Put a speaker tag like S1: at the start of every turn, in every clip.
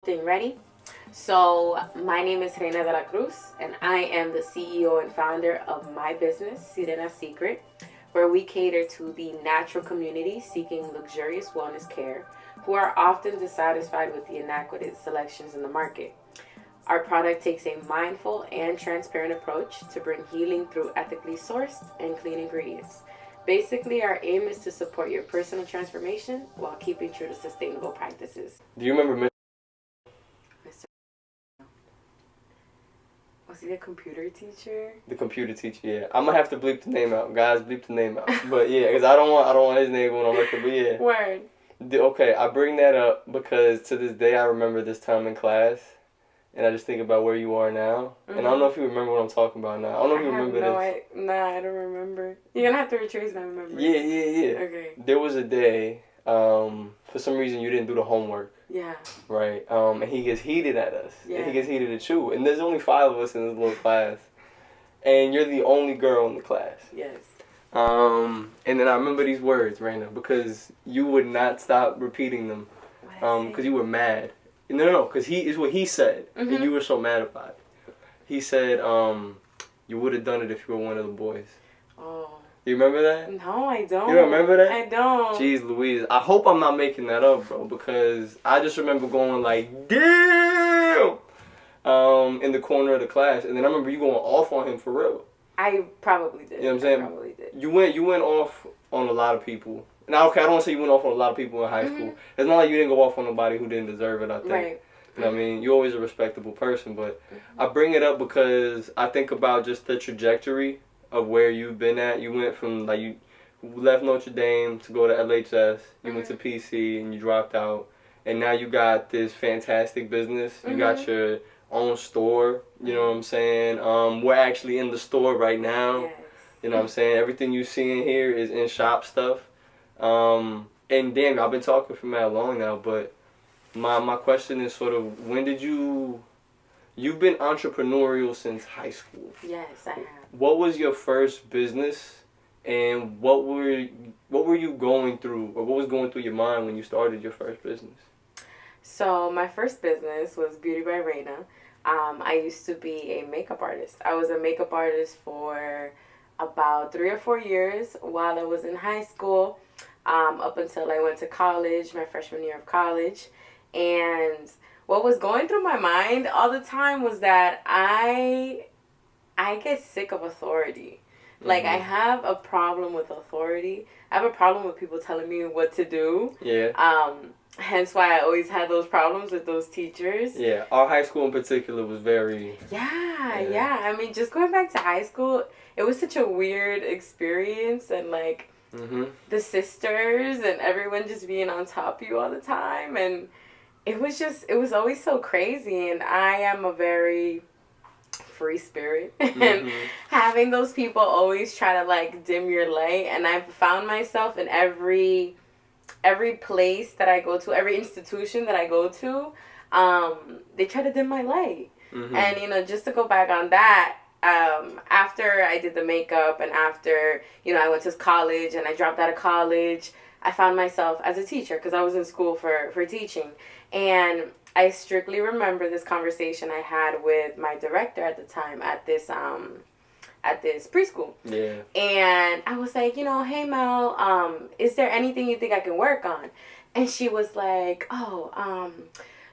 S1: Thing ready? So, my name is Reina de la Cruz, and I am the CEO and founder of my business, Sirena Secret, where we cater to the natural community seeking luxurious wellness care who are often dissatisfied with the inadequate selections in the market. Our product takes a mindful and transparent approach to bring healing through ethically sourced and clean ingredients. Basically, our aim is to support your personal transformation while keeping true to sustainable practices.
S2: Do you remember
S1: Mr. Was he the computer teacher?
S2: the computer teacher? Yeah, I'm gonna have to bleep the name out, guys. Bleep the name out. But yeah, because I don't want his name going on record. But yeah,
S1: Word.
S2: Okay, I bring that up because to this day I remember this time in class, and I just think about where you are now. And I don't know if you remember what I'm talking about now. I don't know if you remember this.
S1: I don't remember. You're gonna have to retrace my memory.
S2: Yeah.
S1: Okay.
S2: There was a day, for some reason you didn't do the homework.
S1: Yeah.
S2: Right. And he gets heated at us.
S1: Yeah.
S2: And he gets heated at you. And there's only 5 of us in this little class. And you're the only girl in the class.
S1: Yes.
S2: And then I remember these words, Raina, because you would not stop repeating them. Because you were mad. No, because is what he said.
S1: Mm-hmm.
S2: And you were so mad about it. He said, you would have done it if you were one of the boys.
S1: Oh.
S2: You remember that?
S1: No, I don't.
S2: You don't remember that?
S1: I don't.
S2: Jeez Louise. I hope I'm not making that up, bro, because I just remember going like, damn! In the corner of the class. And then I remember you going off on him for real.
S1: I probably did.
S2: You know what I'm saying?
S1: I probably did.
S2: You went off on a lot of people. Now, okay, I don't want to say you went off on a lot of people in high school. It's not like you didn't go off on nobody who didn't deserve it, I think.
S1: Right.
S2: You know what I mean? You're always a respectable person, but I bring it up because I think about just the trajectory of where you've been at. You went from, like, you left Notre Dame to go to LHS. You went to PC and you dropped out. And now you got this fantastic business. You got your own store. You know what I'm saying? We're actually in the store right now.
S1: Yes.
S2: You know what I'm saying? Everything you see in here is in shop stuff. And damn, I've been talking for mad long now, but my question is sort of, when did you've been entrepreneurial since high school?
S1: Yes, I have.
S2: What was your first business, and what were you going through, or what was going through your mind when you started your first business?
S1: So my first business was Beauty by Reina. I used to be a makeup artist. I was a makeup artist for about 3 or 4 years while I was in high school, up until I went to college, my freshman year of college. And what was going through my mind all the time was that I get sick of authority. Like, I have a problem with authority. I have a problem with people telling me what to do.
S2: Yeah.
S1: Hence why I always had those problems with those teachers.
S2: Yeah, our high school in particular was very...
S1: Yeah. I mean, just going back to high school, it was such a weird experience. And, like, the sisters and everyone just being on top of you all the time. And it was always so crazy. And I am a very free spirit. And having those people always try to, like, dim your light. And I've found myself in every place that I go to, every institution that I go to, they try to dim my light. And, you know, just to go back on that, after I did the makeup and after, you know, I went to college and I dropped out of college, I found myself as a teacher because I was in school for teaching. And I strictly remember this conversation I had with my director at the time at this preschool.
S2: Yeah.
S1: And I was like, you know, hey Mel, is there anything you think I can work on? And she was like,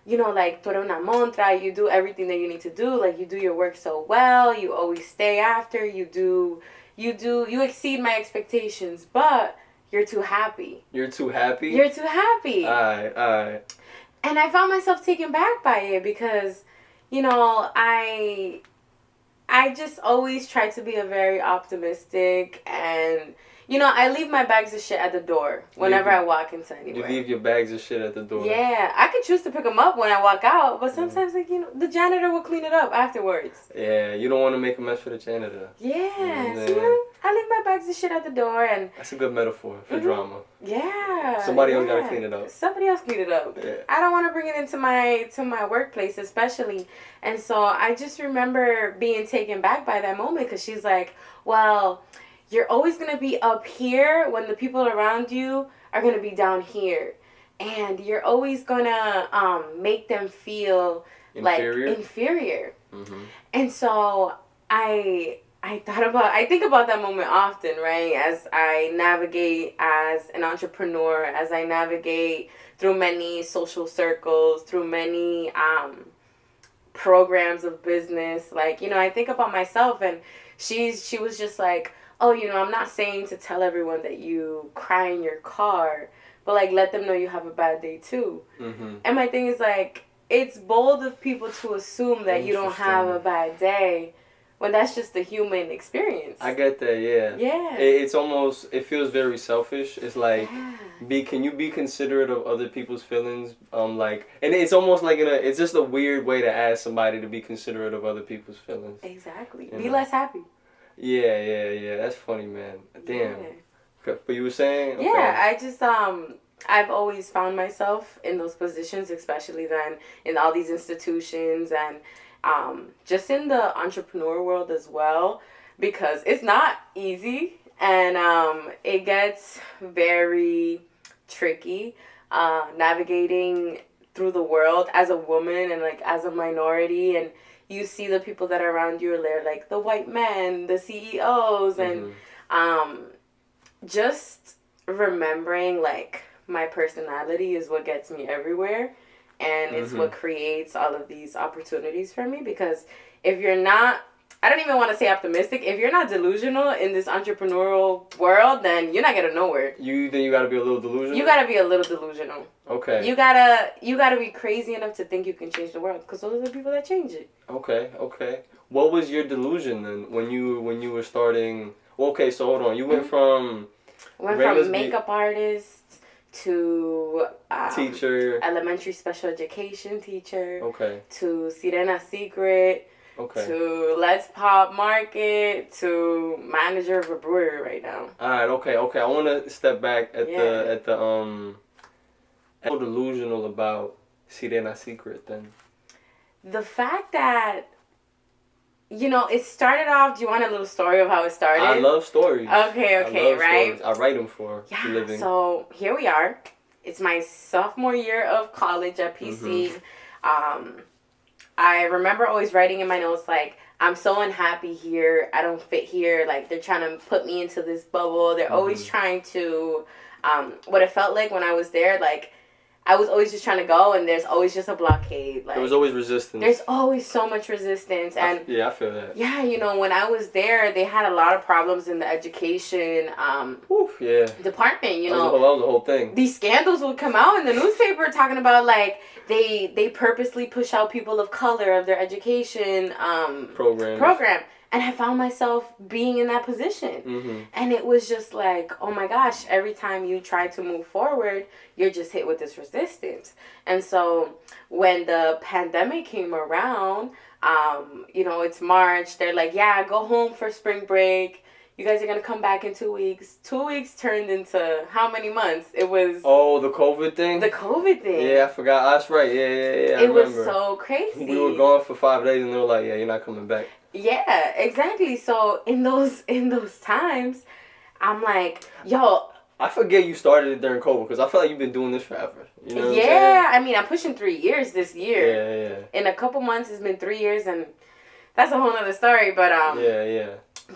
S1: you know, like, tú eres una montra, you do everything that you need to do, like, you do your work so well, you always stay after, you exceed my expectations, but you're too happy.
S2: You're too happy?
S1: You're too happy.
S2: Alright.
S1: And I found myself taken back by it because, you know, I just always try to be a very optimistic, and, you know, I leave my bags of shit at the door whenever I walk into anywhere.
S2: You leave your bags of shit at the door?
S1: Yeah. I could choose to pick them up when I walk out, but sometimes, like, you know, the janitor will clean it up afterwards.
S2: Yeah, you don't want to make a mess for the janitor.
S1: Yeah. So, you know, I leave my bags of shit at the door, and...
S2: That's a good metaphor for drama.
S1: Yeah.
S2: Somebody else got to clean it up.
S1: Somebody else clean it up.
S2: Yeah.
S1: I don't want to bring it into my workplace, especially. And so I just remember being taken back by that moment because she's like, well, you're always going to be up here when the people around you are going to be down here. and you're always gonna make them feel
S2: inferior.
S1: like inferior. Mm-hmm. And so I think about that moment often, right? As I navigate as an entrepreneur, as I navigate through many social circles, through many programs of business. Like, I think about myself, and she was just like, oh, I'm not saying to tell everyone that you cry in your car, but like let them know you have a bad day too. Mm-hmm. And my thing is like, it's bold of people to assume that you don't have a bad day when that's just the human experience.
S2: I get that, yeah.
S1: Yeah.
S2: It's almost, it feels very selfish. It's like, can you be considerate of other people's feelings? And it's almost like it's just a weird way to ask somebody to be considerate of other people's feelings.
S1: Exactly. Be less happy.
S2: Yeah. That's funny, man. Damn. Yeah. But you were saying? Okay.
S1: Yeah, I just, I've always found myself in those positions, especially then in all these institutions and just in the entrepreneur world as well, because it's not easy, and it gets very tricky navigating through the world as a woman and like as a minority, and you see the people that are around you, they're like the white men, the CEOs, and just remembering like my personality is what gets me everywhere. And it's what creates all of these opportunities for me, because if you're not, I don't even want to say optimistic, if you're not delusional in this entrepreneurial world, then you're not getting nowhere.
S2: You gotta be a little delusional?
S1: You gotta be a little delusional.
S2: Okay.
S1: You gotta be crazy enough to think you can change the world, because those are the people that change it.
S2: Okay. What was your delusion then when you were starting? Okay, so hold on. You went from
S1: makeup artist to
S2: teacher,
S1: elementary special education teacher,
S2: okay,
S1: to Sirena Secret,
S2: okay,
S1: to Let's Pop Market, to manager of a brewery right now.
S2: All right, okay. I want to step back at the how delusional about Sirena Secret then?
S1: The fact that it started off. Do you want a little story of how it started?
S2: I love stories.
S1: Okay, right?
S2: Stories. I write them for a living.
S1: So here we are. It's my sophomore year of college at PC. Mm-hmm. I remember always writing in my notes like, I'm so unhappy here. I don't fit here. Like, they're trying to put me into this bubble. They're always trying to, what it felt like when I was there, like, I was always just trying to go, and there's always just a blockade. Like,
S2: there was always resistance.
S1: There's always so much resistance. And
S2: I feel that.
S1: Yeah, when I was there, they had a lot of problems in the education department,
S2: That was the whole thing.
S1: These scandals would come out in the newspaper talking about, like, they purposely push out people of color of their education program. And I found myself being in that position. Mm-hmm. And it was just like, oh my gosh, every time you try to move forward, you're just hit with this resistance. And so when the pandemic came around, it's March. They're like, yeah, go home for spring break. You guys are going to come back in 2 weeks. 2 weeks turned into how many months? It was...
S2: Oh, the COVID thing?
S1: The COVID thing.
S2: Yeah, I forgot. That's right. Yeah.
S1: It was so crazy.
S2: We were gone for 5 days, and they were like, yeah, you're not coming back.
S1: Yeah, exactly. So in those times, I'm like, yo.
S2: I forget you started it during COVID, because I feel like you've been doing this forever. You know what I'm saying?
S1: I'm pushing 3 years this year.
S2: Yeah.
S1: In a couple months, it's been 3 years, and that's a whole other story. But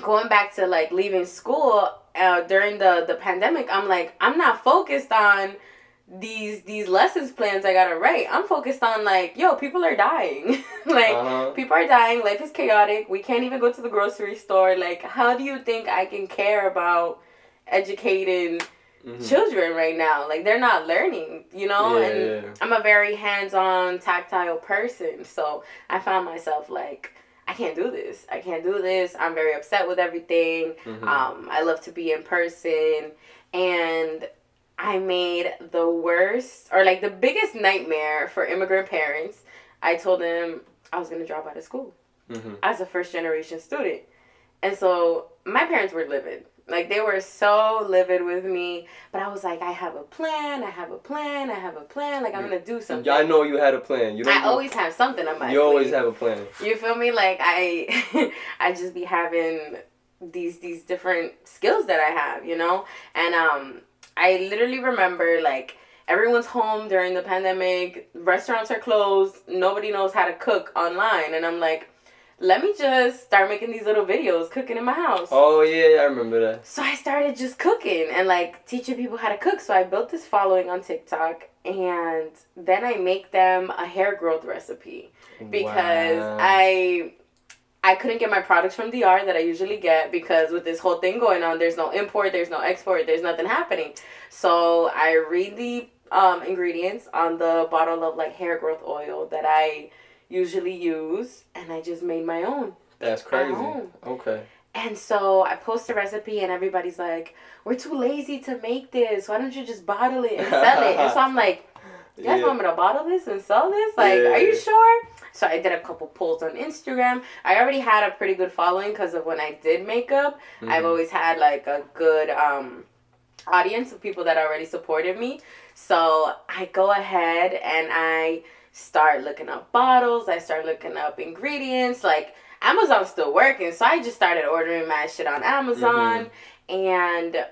S1: going back to like leaving school during the pandemic, I'm like, I'm not focused on these lessons plans I gotta write. I'm focused on like, yo, people are dying. People are dying. Life is chaotic. We can't even go to the grocery store. Like, how do you think I can care about educating children right now? Like, they're not learning, I'm a very hands-on, tactile person. So I found myself like, I can't do this. I'm very upset with everything. I love to be in person. And I made the worst, or like the biggest nightmare for immigrant parents. I told them I was going to drop out of school as a first-generation student. And so my parents were livid. Like, they were so livid with me. But I was like, I have a plan. Like, I'm going to do something.
S2: Yeah, I know you had a plan.
S1: I always have something on my sleeve.
S2: You always have a plan.
S1: You feel me? Like, I just be having these different skills that I have, And I literally remember, like, everyone's home during the pandemic. Restaurants are closed. Nobody knows how to cook online. And I'm like, let me just start making these little videos cooking in my house.
S2: Oh, yeah, I remember that.
S1: So I started just cooking and like teaching people how to cook. So I built this following on TikTok, and then I make them a hair growth recipe because I couldn't get my products from DR that I usually get, because with this whole thing going on, there's no import, there's no export, there's nothing happening. So I read the ingredients on the bottle of like hair growth oil that I usually use, and I just made my own.
S2: That's crazy. Okay.
S1: And so I post a recipe, and everybody's like, we're too lazy to make this. Why don't you just bottle it and sell it? And so I'm like, you guys want me to bottle this and sell this? Like, are you sure? So I did a couple polls on Instagram. I already had a pretty good following because of when I did makeup. I've always had like a good audience of people that already supported me. So I go ahead and I start looking up bottles. I start looking up ingredients. Like, Amazon's still working, so I just started ordering my shit on Amazon. And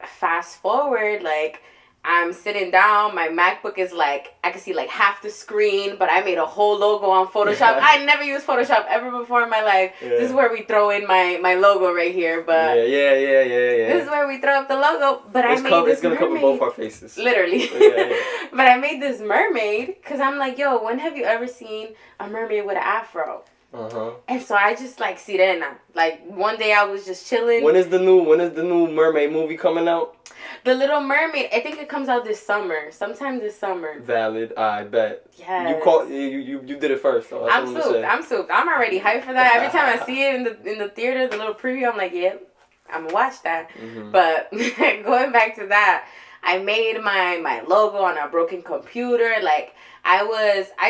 S1: fast forward, like, I'm sitting down, my MacBook is like, I can see like half the screen, but I made a whole logo on Photoshop. I never used Photoshop ever before in my life. This is where we throw in my logo right here, but this is where we throw up the logo. But I made this mermaid. It's gonna cover both our faces. Literally. But I made this mermaid because I'm like, yo, when have you ever seen a mermaid with an afro? And so I just like Sirena. Like, one day I was just chilling. When is the new mermaid movie coming out? The Little Mermaid. I think it comes out this summer. Sometime this summer. Valid. I bet. Yes. You did it first. So I'm souped. I'm already hyped for that. Every time I see it in the theater, the little preview, I'm like, yeah, I'm gonna watch that. But going back to that, I made my logo on a broken computer. Like, I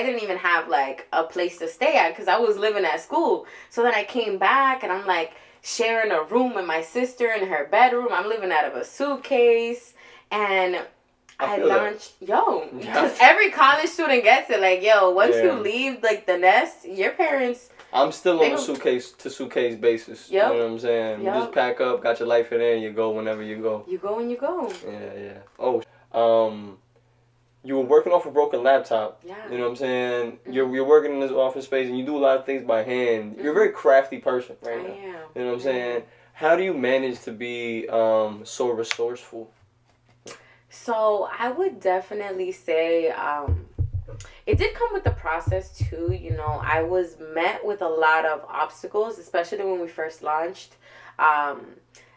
S1: didn't even have like a place to stay at because I was living at school. So then I came back and I'm like sharing a room with my sister in her bedroom. I'm living out of a suitcase, and I launched, because every college student gets it. Like, yo, once you leave like the nest, your parents. I'm still on a suitcase to suitcase basis. You know what I'm saying? You just pack up, got your life in there, and you go whenever you go. You go when you go. Yeah. Oh, you were working off a broken laptop. Yeah. You know what I'm saying? You're working in this office space, and you do a lot of things by hand. You're a very crafty person right now. I am. You know what I'm saying? How do you manage to be so resourceful? So I would definitely say it did come with the process too. You know, I was met with a lot of obstacles, especially when we first launched. I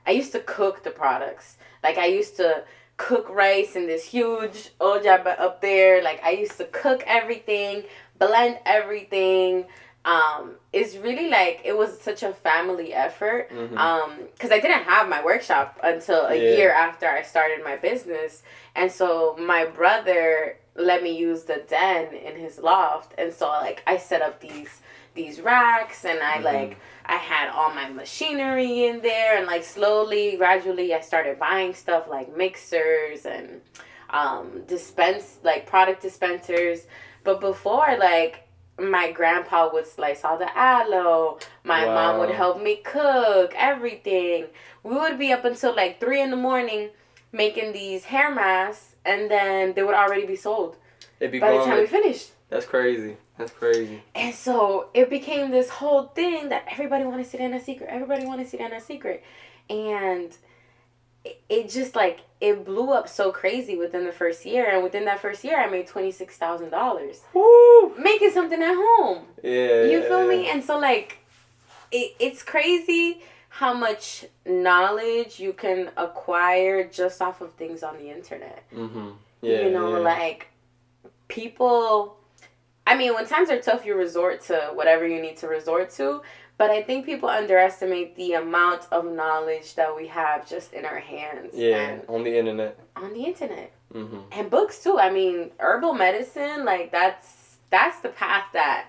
S1: used to cook the products. Like, I used to cook rice in this huge olla up there. Like, I used to cook everything, blend everything. It's really like, it was such a family effort. Because I didn't have my workshop until a year after I started my business. And so my brother let me use the den in his loft. And so like, I set up these racks, and I had all my machinery in there, and like slowly, gradually, I started buying stuff like mixers and product dispensers. But before, like, my grandpa would slice all the aloe. My mom would help me cook everything. We would be up until like 3 a.m. making these hair masks, and then they would already be sold by the time we finished. That's crazy. And so it became this whole thing that everybody wanted Sirena Secret. And it just like, it blew up so crazy within the first year. And within that first year, I made $26,000. Woo! Making something at home. Yeah. You feel me? And so like, it's crazy how much knowledge you can acquire just off of things on the internet. Yeah. You know, like, people, I mean, when times are tough, you resort to whatever you need to resort to. But I think people underestimate the amount of knowledge that we have just in our hands. Yeah, on the internet. And books, too. I mean, herbal medicine, like, that's the path that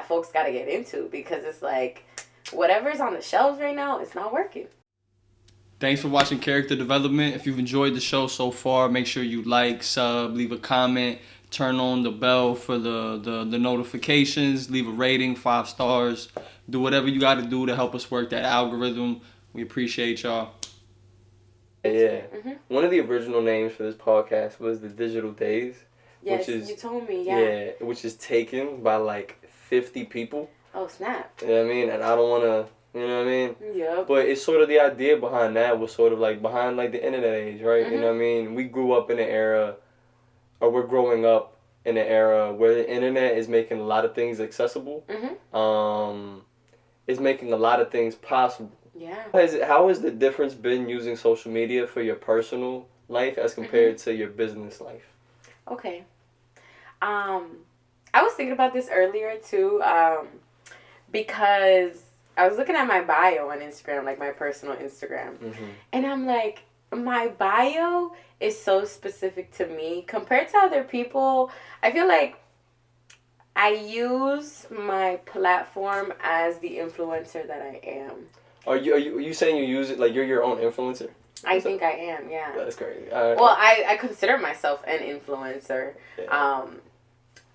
S1: folks got to get into. Because it's like, whatever's on the shelves right now, it's not working. Thanks for watching Character Development. If you've enjoyed the show so far, make sure you like, sub, leave a comment. Turn on the bell for the notifications. Leave a rating, 5 stars. Do whatever you got to do to help us work that algorithm. We appreciate y'all.
S2: Yeah. One of the original names for this podcast was the Digital Days.
S1: Yes,
S2: which is,
S1: you told me, yeah.
S2: Yeah, which is taken by like 50 people.
S1: Oh, snap.
S2: You know what I mean? And I don't want to, you know what I mean?
S1: Yep.
S2: But it's sort of the idea behind that was sort of like behind like the internet age, right? You know what I mean? We grew up in an era, or we're growing up in an era where the internet is making a lot of things accessible. It's making a lot of things possible.
S1: Yeah.
S2: How has the difference been using social media for your personal life as compared to your business life?
S1: Okay. I was thinking about this earlier too, because I was looking at my bio on Instagram, like my personal Instagram, and I'm like, my bio is so specific to me compared to other people. I feel like I use my platform as the influencer that I am. Are
S2: you saying you use it like you're your own influencer?
S1: I think I am, yeah.
S2: That's crazy.
S1: Well, I consider myself an influencer.
S2: Yeah.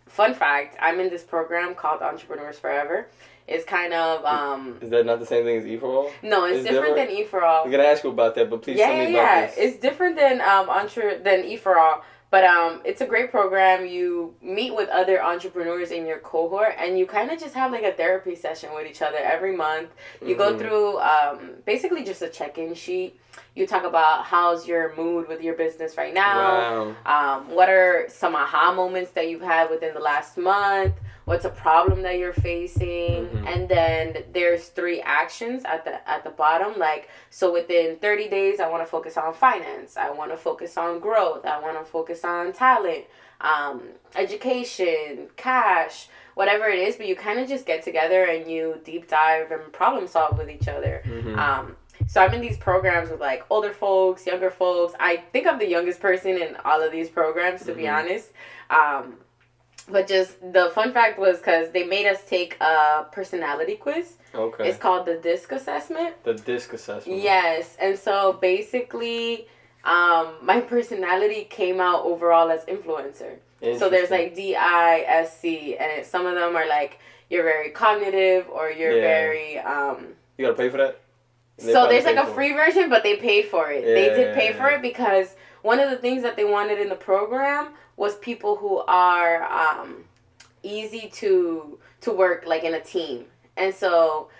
S1: Fun fact, I'm in this program called Entrepreneurs Forever. It's kind of...
S2: Is that not the same thing as E4All?
S1: No, it's different than E4All.
S2: I'm going to ask you about that, but please tell me about this.
S1: It's different than E4All. But it's a great program. You meet with other entrepreneurs in your cohort, and you kind of just have like a therapy session with each other every month. You go through basically just a check-in sheet. You talk about how's your mood with your business right now.
S2: Wow.
S1: What are some aha moments that you've had within the last month? What's a problem that you're facing? And then there's 3 actions at the bottom. Like, so within 30 days, I want to focus on finance. I want to focus on growth. I want to focus on talent, education, cash, whatever it is. But you kind of just get together and you deep dive and problem solve with each other. So I'm in these programs with like older folks, younger folks. I think I'm the youngest person in all of these programs, to be honest. But just the fun fact was because they made us take a personality quiz.
S2: Okay.
S1: It's called the DISC assessment.
S2: The DISC assessment.
S1: Yes. And so basically, my personality came out overall as influencer. So there's like DISC, and some of them are like, you're very cognitive, or you're very...
S2: You gotta pay for that?
S1: So there's like a free version, but they paid for it. They did pay for it because one of the things that they wanted in the program was people who are easy to work like in a team. And so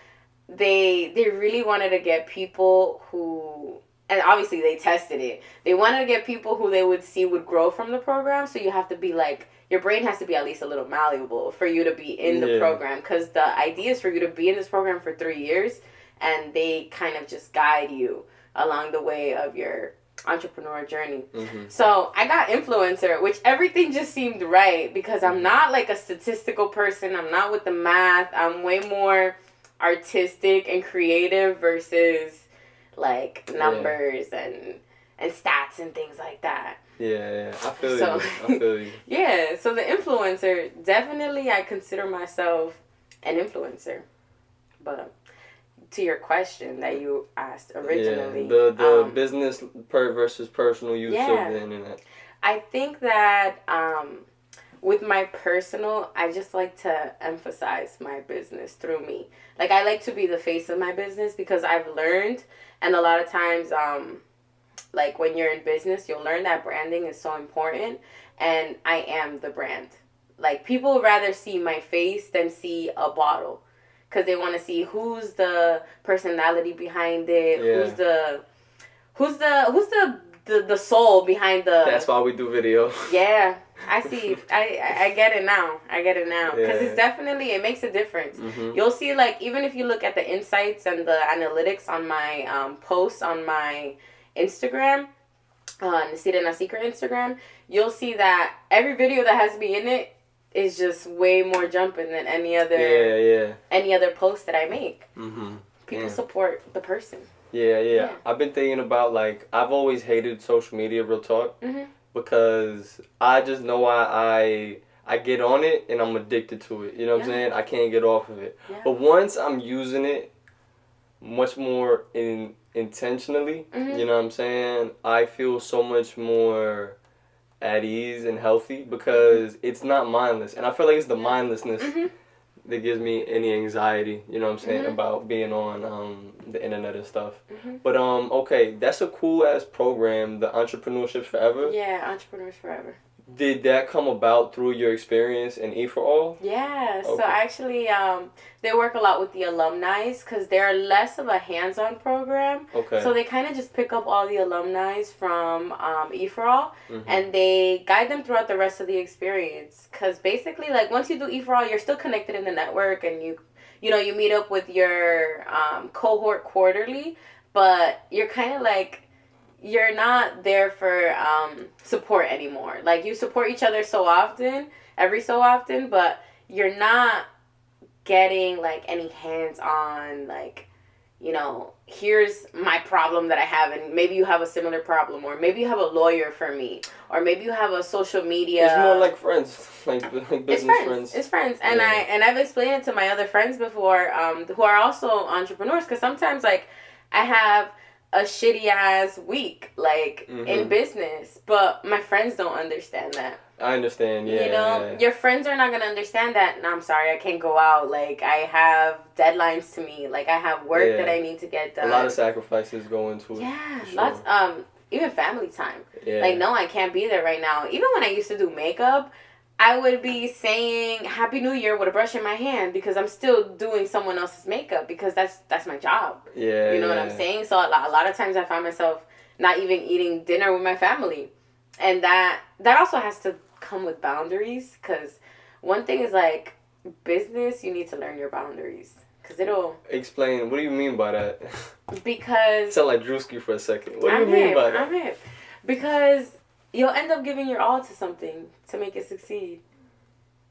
S1: they really wanted to get people who, and obviously they tested it. They wanted to get people who they would see would grow from the program. So you have to be like, your brain has to be at least a little malleable for you to be in the program. Because the idea is for you to be in this program for 3 years. And they kind of just guide you along the way of your entrepreneur journey. So I got influencer, which everything just seemed right because I'm not like a statistical person. I'm not with the math. I'm way more artistic and creative versus like numbers and stats and things like that.
S2: Yeah. I feel you.
S1: Yeah, so the influencer, definitely I consider myself an influencer. But... to your question that you asked originally.
S2: The business versus personal use of the internet.
S1: I think that with my personal, I just like to emphasize my business through me. Like, I like to be the face of my business because I've learned, and a lot of times, like when you're in business, you'll learn that branding is so important, and I am the brand. Like, people would rather see my face than see a bottle. Because they want to see who's the personality behind it, who's the soul behind the...
S2: That's why we do video.
S1: Yeah, I see. I get it now. Because it's definitely, it makes a difference. You'll see, like, even if you look at the insights and the analytics on my posts on my Instagram, Sirena Secret Instagram, you'll see that every video that has me in it is just way more jumping than any other post that I make. People support the person. Yeah.
S2: I've been thinking about, like, I've always hated social media, real talk, because I just know I get on it and I'm addicted to it. You know what I'm saying? I can't get off of it. But once I'm using it much more intentionally, you know what I'm saying? I feel so much more at ease and healthy because it's not mindless. And I feel like it's the mindlessness that gives me any anxiety, you know what I'm saying, about being on the internet and stuff. But okay, that's a cool ass program, the Entrepreneurship Forever.
S1: Yeah, Entrepreneurs Forever.
S2: Did that come about through your experience in E for All?
S1: Yeah, so actually, they work a lot with the alumni because they're less of a hands-on program.
S2: Okay.
S1: So they kind of just pick up all the alumni from E for All, and they guide them throughout the rest of the experience. Because basically, like, once you do E for All, you're still connected in the network, and you meet up with your cohort quarterly, but you're kind of like, you're not there for support anymore. Like, you support each other every so often, but you're not getting, like, any hands-on, like, here's my problem that I have, and maybe you have a similar problem, or maybe you have a lawyer for me, or maybe you have a social media.
S2: It's more like friends, like business friends.
S1: It's friends, and I've explained it to my other friends before, who are also entrepreneurs, because sometimes, like, I have a shitty ass week, like, in business, but my friends don't understand that.
S2: I understand, yeah.
S1: Your friends are not gonna understand that. No, I'm sorry, I can't go out. Like, I have deadlines to meet. Like, I have work that I need to get done.
S2: A lot of sacrifices go into it.
S1: Yeah,
S2: sure.
S1: Lots. Even family time.
S2: Yeah.
S1: Like, no, I can't be there right now. Even when I used to do makeup, I would be saying Happy New Year with a brush in my hand because I'm still doing someone else's makeup because that's my job.
S2: Yeah.
S1: You know what I'm saying? So a lot of times I find myself not even eating dinner with my family. And that also has to come with boundaries, because one thing is, like, business, you need to learn your boundaries, because it'll...
S2: Explain, what do you mean by that?
S1: Because...
S2: Sound like Drewski for a second. What do you mean by that?
S1: I'm hip. Because you'll end up giving your all to something to make it succeed.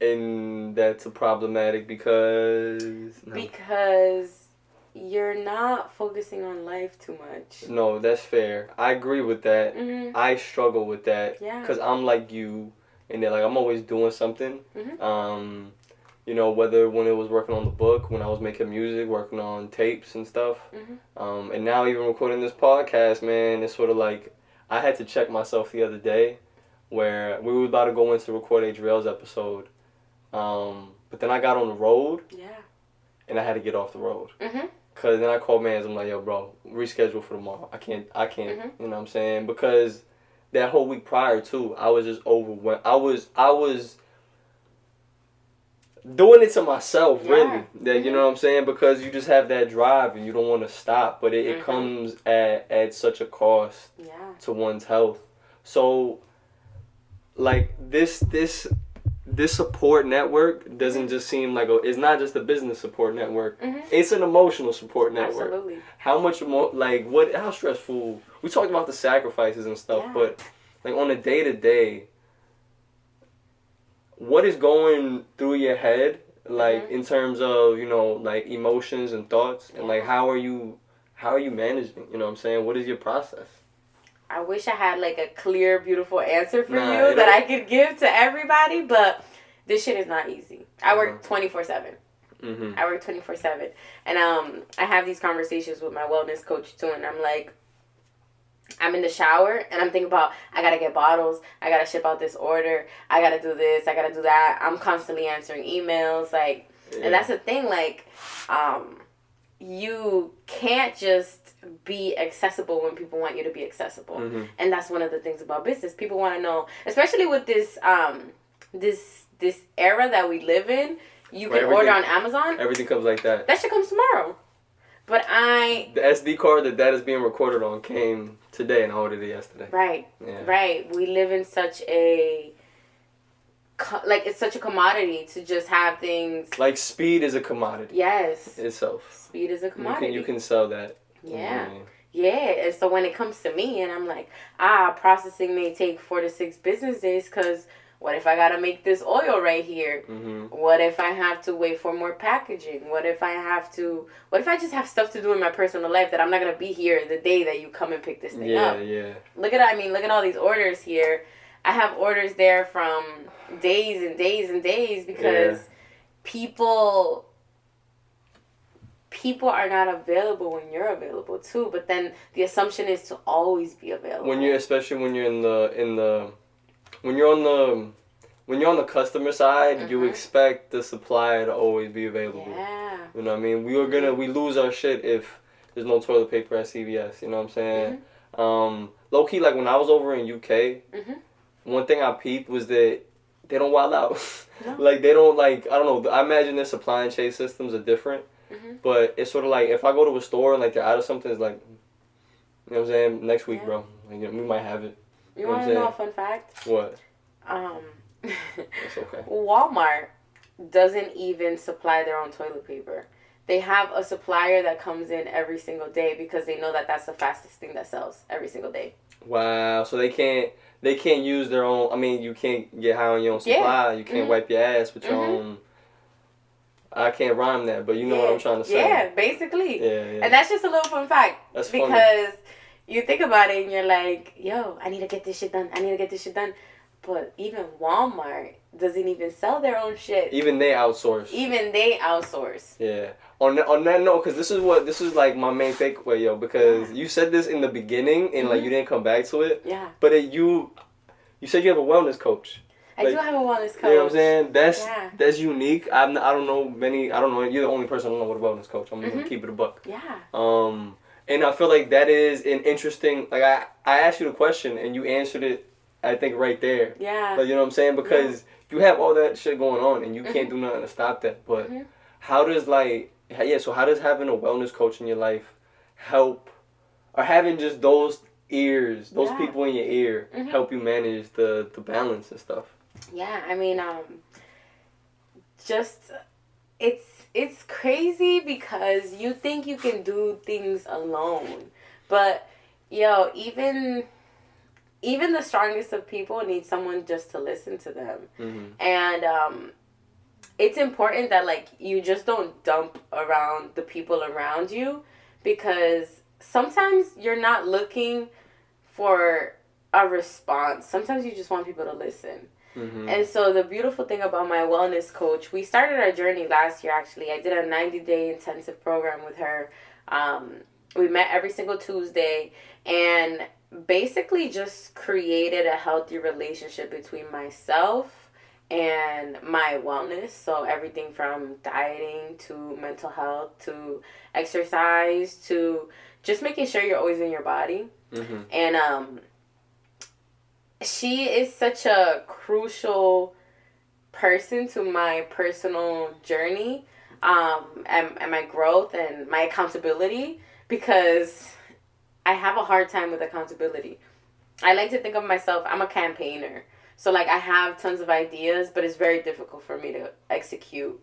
S2: And that's problematic because... No.
S1: Because you're not focusing on life too much.
S2: No, that's fair. I agree with that. I struggle with that.
S1: Yeah.
S2: Because I'm like you, and then, like, I'm always doing something. Whether when it was working on the book, when I was making music, working on tapes and stuff. And now even recording this podcast, man, it's sort of like, I had to check myself the other day where we were about to go in to record a Drells episode. But then I got on the road. Yeah. And I had to get off the road. Because then I called Mans. I'm like, yo, bro, reschedule for tomorrow. I can't. You know what I'm saying? Because that whole week prior, too, I was just overwhelmed. I was doing it to myself, really. That, you know what I'm saying? Because you just have that drive and you don't want to stop. But it comes at such a cost to one's health. So, like, this support network doesn't just seem like it's not just a business support network. It's an emotional support network.
S1: Absolutely.
S2: How much more, like, how stressful, we talked about the sacrifices and stuff, but, like, on a day-to-day, what is going through your head, like, in terms of, like, emotions and thoughts, and, like, how are you managing, you know what I'm saying? What is your process?
S1: I wish I had, like, a clear, beautiful answer for you that I could give to everybody, but this shit is not easy. I work 24/7. I work 24/7. And I have these conversations with my wellness coach, too, and I'm like, I'm in the shower, and I'm thinking about, I gotta get bottles, I gotta ship out this order, I gotta do this, I gotta do that. I'm constantly answering emails, like, and that's the thing, like, you can't just be accessible when people want you to be accessible. And that's one of the things about business. People want to know, especially with this this era that we live in, you can order on Amazon.
S2: Everything comes like that.
S1: That shit comes tomorrow. But the
S2: SD card that is being recorded on came today, and I ordered it yesterday.
S1: Right. Yeah. Right. We live in such it's such a commodity to just have things. Like,
S2: speed is a commodity.
S1: Yes.
S2: Itself.
S1: Speed is a commodity.
S2: You can sell that.
S1: Yeah. Yeah. And so when it comes to me, and I'm like, processing may take 4 to 6 business days, because what if I gotta make this oil right here? What if I have to wait for more packaging? What if I just have stuff to do in my personal life that I'm not gonna be here the day that you come and pick this thing up?
S2: Yeah.
S1: Look at all these orders here. I have orders there from days and days and days because people are not available when you're available too. But then the assumption is to always be available.
S2: Especially when you're when you're on when you're on the customer side, you expect the supplier to always be available.
S1: Yeah.
S2: You know what I mean? We lose our shit if there's no toilet paper at CVS. You know what I'm saying? Low key, like when I was over in UK, one thing I peeped was that they don't wild out. No. Like they don't like, I don't know. I imagine their supply and chain systems are different, but it's sort of like if I go to a store and like they're out of something, it's like, you know what I'm saying? Next week, bro. Like, we might have it.
S1: You want to know a fun fact?
S2: What?
S1: It's okay. Walmart doesn't even supply their own toilet paper. They have a supplier that comes in every single day because they know that that's the fastest thing that sells every single day.
S2: Wow. So they can't use their own. I mean, you can't get high on your own supply. You can't wipe your ass with your own. I can't rhyme that, but you know what I'm trying to say.
S1: Yeah, basically.
S2: Yeah.
S1: And that's just a little fun fact.
S2: That's
S1: because
S2: funny.
S1: You think about it and you're like, yo, I need to get this shit done. But even Walmart doesn't even sell their own shit.
S2: Even they outsource.
S1: Yeah.
S2: On that note, because this is like my main takeaway, yo. Because you said this in the beginning and like you didn't come back to it.
S1: Yeah.
S2: But you said you have a wellness coach.
S1: I do have a wellness coach.
S2: You know what I'm saying? That's unique. I don't know. You're the only person I don't know what a wellness coach. I'm gonna keep it a buck.
S1: Yeah.
S2: And I feel like that is an interesting. Like I asked you the question and you answered it. I think right there.
S1: Yeah.
S2: Like, you know what I'm saying? Because you have all that shit going on and you can't do nothing to stop that. But how does how does having a wellness coach in your life help, or having just those ears, those people in your ear help you manage the balance and stuff?
S1: Yeah, I mean, just it's crazy because you think you can do things alone, but yo, even the strongest of people need someone just to listen to them. And it's important that like you just don't dump around the people around you, because sometimes you're not looking for a response. Sometimes you just want people to listen. And so the beautiful thing about my wellness coach, we started our journey last year actually. I did a 90-day intensive program with her. We met every single Tuesday and basically just created a healthy relationship between myself and my wellness. So everything from dieting to mental health to exercise to just making sure you're always in your body. And she is such a crucial person to my personal journey and my growth and my accountability, because I have a hard time with accountability. I like to think of myself, I'm a campaigner. So, like, I have tons of ideas, but it's very difficult for me to execute.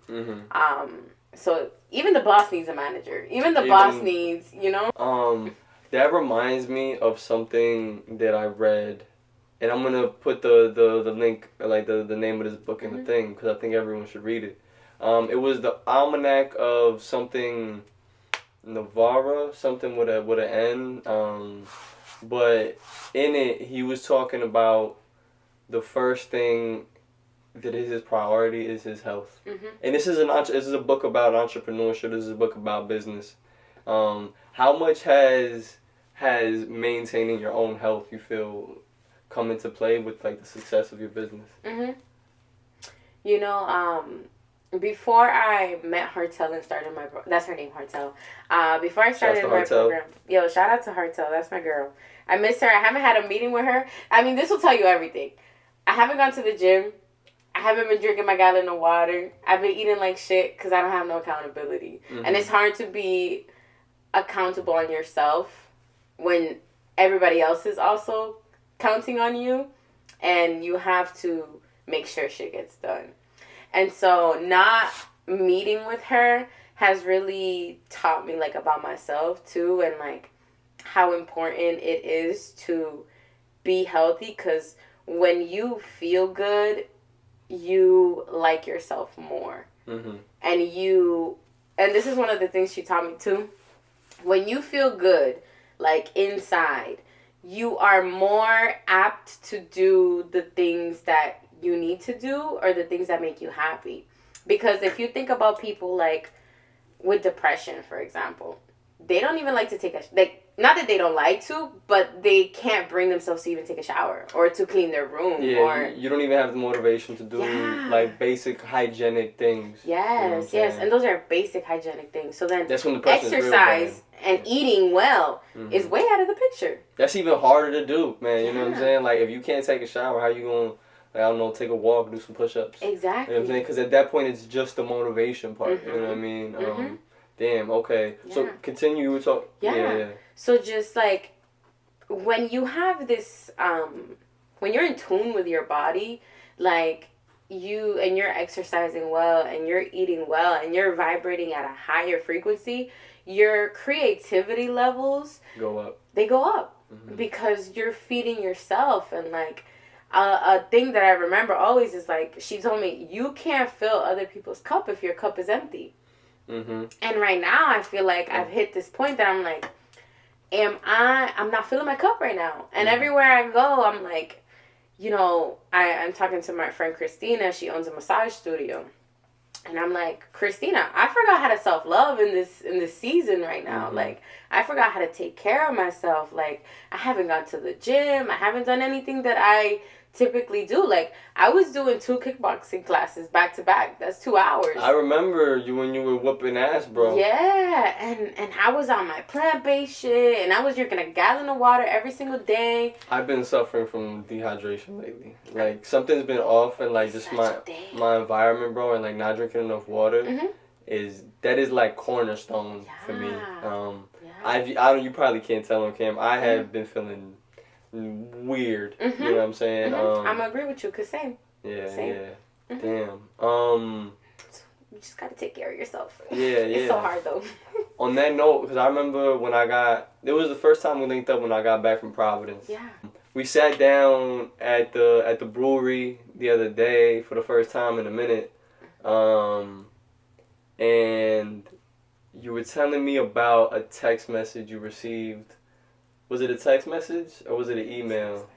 S1: So, even the boss needs a manager. Even the boss needs, you know?
S2: That reminds me of something that I read. And I'm going to put the link, like the name of this book in the thing, because I think everyone should read it. It was the Almanac of something... Navarra, something with an N, but in it he was talking about the first thing that is his priority is his health. And this is a book about entrepreneurship. This is a book about business. How much has maintaining your own health, you feel, come into play with like the success of your business?
S1: You know, before I met Hartel and started my that's her name, Hartel. Before I started my program, yo, shout out to Hartel. That's my girl. I miss her. I haven't had a meeting with her. I mean, this will tell you everything. I haven't gone to the gym. I haven't been drinking my gallon of water. I've been eating like shit because I don't have no accountability. And it's hard to be accountable on yourself when everybody else is also counting on you, and you have to make sure shit gets done. And so not meeting with her has really taught me like about myself too, and like how important it is to be healthy, because when you feel good, you like yourself more. And this is one of the things she taught me too. When you feel good, like inside, you are more apt to do the things that you need to do or the things that make you happy. Because if you think about people like with depression, for example, they don't even like to take a not that they don't like to, but they can't bring themselves to even take a shower or to clean their room.
S2: Yeah,
S1: or
S2: you don't even have the motivation to do like basic hygienic things.
S1: Yes, yes, and those are basic hygienic things. So then
S2: that's when the
S1: exercise and eating well is way out of the picture.
S2: That's even harder to do, man. You know what I'm saying? Like, if you can't take a shower, how you gonna, like, I don't know, take a walk, do some push-ups?
S1: Exactly.
S2: You know what I'm saying? Because at that point, it's just the motivation part. You know what I mean? Damn. Okay. Yeah. So continue. You were talking. Yeah.
S1: So just like when you have this, when you're in tune with your body, like you're exercising well and you're eating well and you're vibrating at a higher frequency, your creativity levels
S2: go up.
S1: They go up because you're feeding yourself. And like a thing that I remember always is like, she told me, you can't fill other people's cup if your cup is empty. And right now I feel like I've hit this point that I'm like, I'm not filling my cup right now. And everywhere I go, I'm like, you know, I'm talking to my friend Christina. She owns a massage studio. And I'm like, Christina, I forgot how to self-love in this season right now. Like, I forgot how to take care of myself. Like, I haven't gone to the gym. I haven't done anything that I typically do. Like, I was doing 2 kickboxing classes back to back. That's 2 hours.
S2: I remember you when you were whooping ass, bro.
S1: Yeah, and I was on my plant-based shit, and I was drinking a gallon of water every single day.
S2: I've been suffering from dehydration lately. Like, something's been off, and like just my environment, bro, and like not drinking enough water is like cornerstone for me. You probably can't tell on cam. I have been feeling weird. You know what I'm saying?
S1: I'm gonna agree with you, cause same.
S2: Yeah. Damn.
S1: You just gotta take care of yourself.
S2: Yeah.
S1: It's so hard though.
S2: On that note, because I remember when it was the first time we linked up when I got back from Providence.
S1: Yeah.
S2: We sat down at the brewery the other day for the first time in a minute, and you were telling me about a text message you received. Was it a text message or was it an email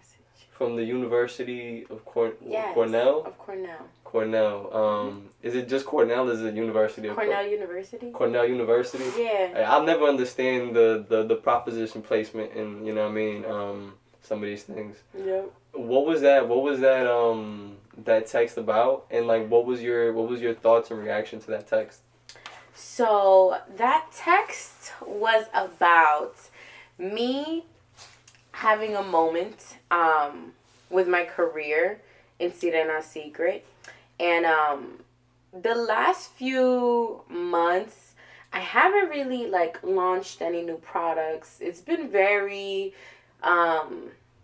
S2: from the University of Cornell?
S1: Of Cornell.
S2: Cornell. Is it just Cornell? Is it University of
S1: Cornell University?
S2: Cornell University.
S1: Yeah.
S2: I'll never understand the proposition placement in, you know what I mean, some of these things.
S1: Yep.
S2: What was that text about, and like what was your thoughts and reaction to that text?
S1: So that text was about me having a moment with my career in Sirena Secret. And the last few months, I haven't really like launched any new products. It's been very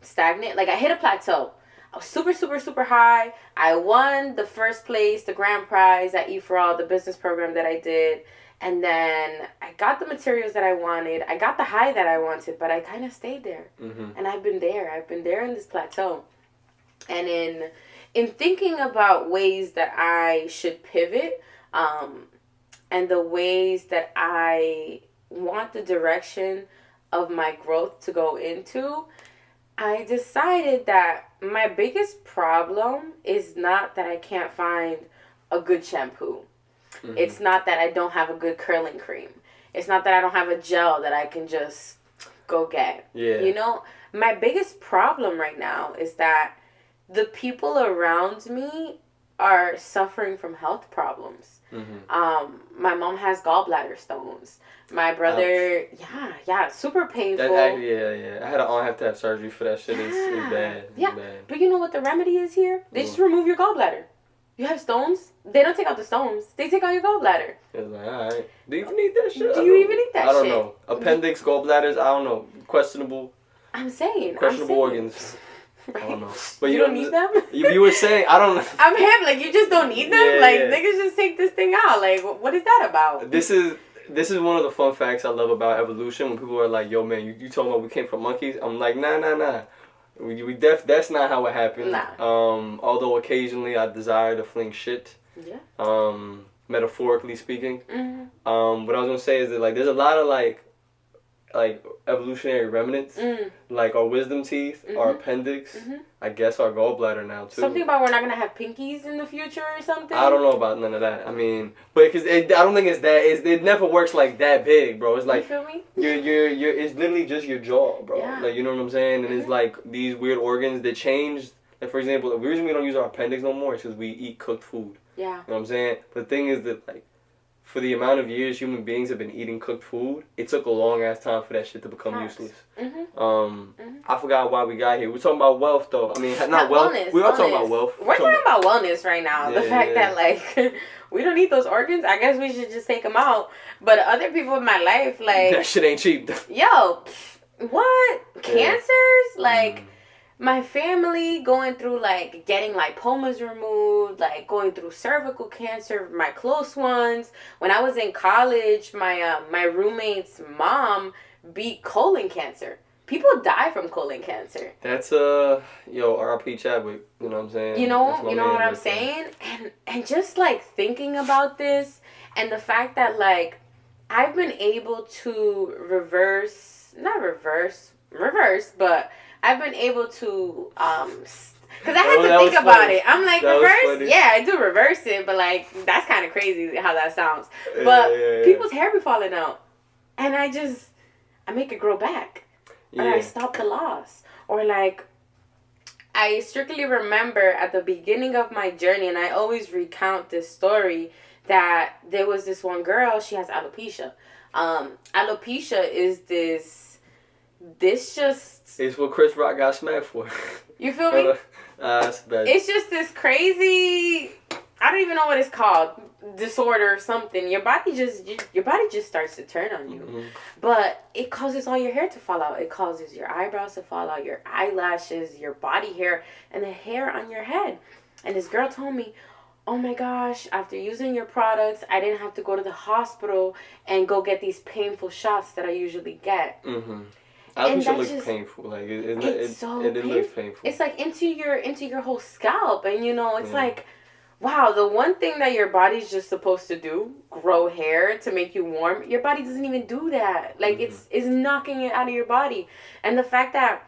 S1: stagnant. Like, I hit a plateau. I was super, super, super high. I won the first place, the grand prize at E4All, the business program that I did. And then I got the materials that I wanted. I got the high that I wanted, but I kind of stayed there. And I've been there. I've been there in this plateau. And in thinking about ways that I should pivot, and the ways that I want the direction of my growth to go into, I decided that my biggest problem is not that I can't find a good shampoo. It's not that I don't have a good curling cream. It's not that I don't have a gel that I can just go get.
S2: Yeah.
S1: You know, my biggest problem right now is that the people around me are suffering from health problems. My mom has gallbladder stones. My brother, super painful.
S2: I had have to have surgery for that shit. It's bad.
S1: It's bad. But you know what the remedy is here? They just remove your gallbladder. You have stones? They don't take out the stones. They take out your gallbladder.
S2: It's like, alright. Do you even need that shit?
S1: Do you even need that shit?
S2: I don't know. Appendix, gallbladders, I don't know. Questionable. Questionable organs.
S1: Right?
S2: I don't know. But
S1: you don't need them?
S2: You were saying, I don't know.
S1: I'm him. Like, you just don't need them? Niggas just take this thing out. Like, what is that about?
S2: This is one of the fun facts I love about evolution. When people are like, yo, man, you told me we came from monkeys? I'm like, nah. That's not how it happened.
S1: Nah.
S2: Although occasionally I desire to fling shit.
S1: Yeah.
S2: Metaphorically speaking. What I was gonna say is that like there's a lot of like like evolutionary remnants, like our wisdom teeth, our appendix, I guess our gallbladder now too.
S1: Something about we're not gonna have pinkies in the future or something.
S2: I don't know about none of that. I mean, but because I don't think it's that. It never works like that big, bro. It's like
S1: you feel me?
S2: You're. It's literally just your jaw, bro.
S1: Yeah.
S2: Like, you know what I'm saying? And it's like these weird organs that change. Like, for example, the reason we don't use our appendix no more is because we eat cooked food.
S1: Yeah.
S2: You know what I'm saying? But the thing is that, like, for the amount of years human beings have been eating cooked food, it took a long ass time for that shit to become useless. I forgot why we got here. We're talking about wealth, though. I mean, not wealth.
S1: Wellness,
S2: We are talking about wealth.
S1: We're talking about wellness right now. The fact that, like, we don't need those organs, I guess we should just take them out. But other people in my life, like...
S2: That shit ain't cheap.
S1: Yo, what? Cancers? Like... My family going through, like, getting lipomas removed, like, going through cervical cancer, my close ones. When I was in college, my roommate's mom beat colon cancer. People die from colon cancer.
S2: That's, R.I.P. Chadwick, you know what I'm saying?
S1: You know what I'm saying? And just, like, thinking about this and the fact that, like, I've been able to reverse, but... I've been able to, because I had to think about it. I'm like, reverse? Yeah, I do reverse it, but, like, that's kind of crazy how that sounds. But people's hair be falling out. And I make it grow back. Or I stop the loss. Or, like, I strictly remember at the beginning of my journey, and I always recount this story, that there was this one girl, she has alopecia. Alopecia is this just...
S2: It's what Chris Rock got smacked for.
S1: You feel me?
S2: That's bad.
S1: It's just this crazy, I don't even know what it's called, disorder or something. Your body just starts to turn on you. But it causes all your hair to fall out. It causes your eyebrows to fall out, your eyelashes, your body hair, and the hair on your head. And this girl told me, oh my gosh, after using your products, I didn't have to go to the hospital and go get these painful shots that I usually get.
S2: Alopecia looks painful. Like it looks painful.
S1: It's like into your whole scalp, and it's like, wow, the one thing that your body's just supposed to do, grow hair to make you warm, your body doesn't even do that. Like it's knocking it out of your body, and the fact that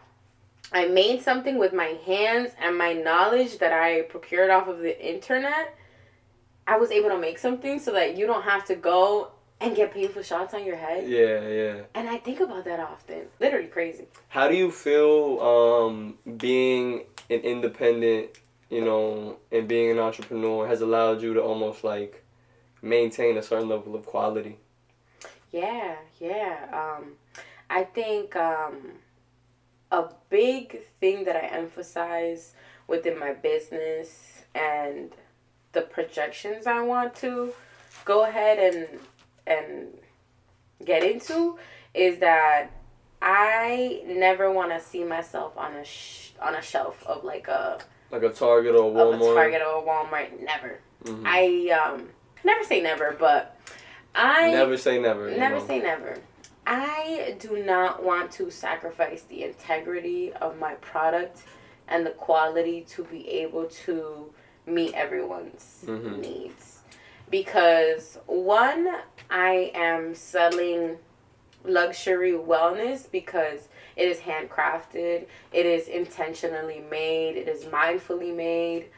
S1: I made something with my hands and my knowledge that I procured off of the internet, I was able to make something so that you don't have to go and get painful shots on your head.
S2: Yeah.
S1: And I think about that often. Literally crazy.
S2: How do you feel being an independent, and being an entrepreneur has allowed you to almost like maintain a certain level of quality?
S1: Yeah. I think a big thing that I emphasize within my business and the projections I want to go ahead and get into is that I never want to see myself on a shelf of like a
S2: Target or a
S1: Walmart. Never. I never say never, but
S2: never say never.
S1: Never say never. I do not want to sacrifice the integrity of my product and the quality to be able to meet everyone's needs. Because one, I am selling luxury wellness because it is handcrafted, it is intentionally made, it is mindfully made.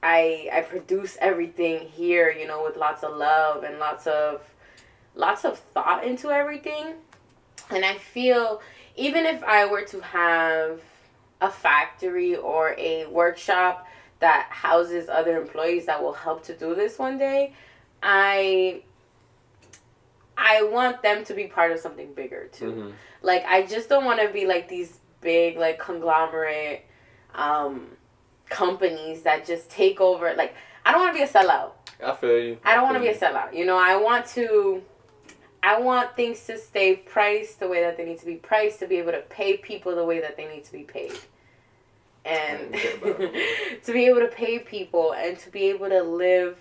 S1: I produce everything here, with lots of love and lots of thought into everything. And I feel even if I were to have a factory or a workshop that houses other employees that will help to do this one day, I want them to be part of something bigger too. Like, I just don't want to be like these big like conglomerate companies that just take over. Like, I don't want to be a sellout.
S2: I feel you.
S1: I don't want to be a sellout. I want things to stay priced the way that they need to be priced, to be able to pay people the way that they need to be paid. And to be able to pay people and to be able to live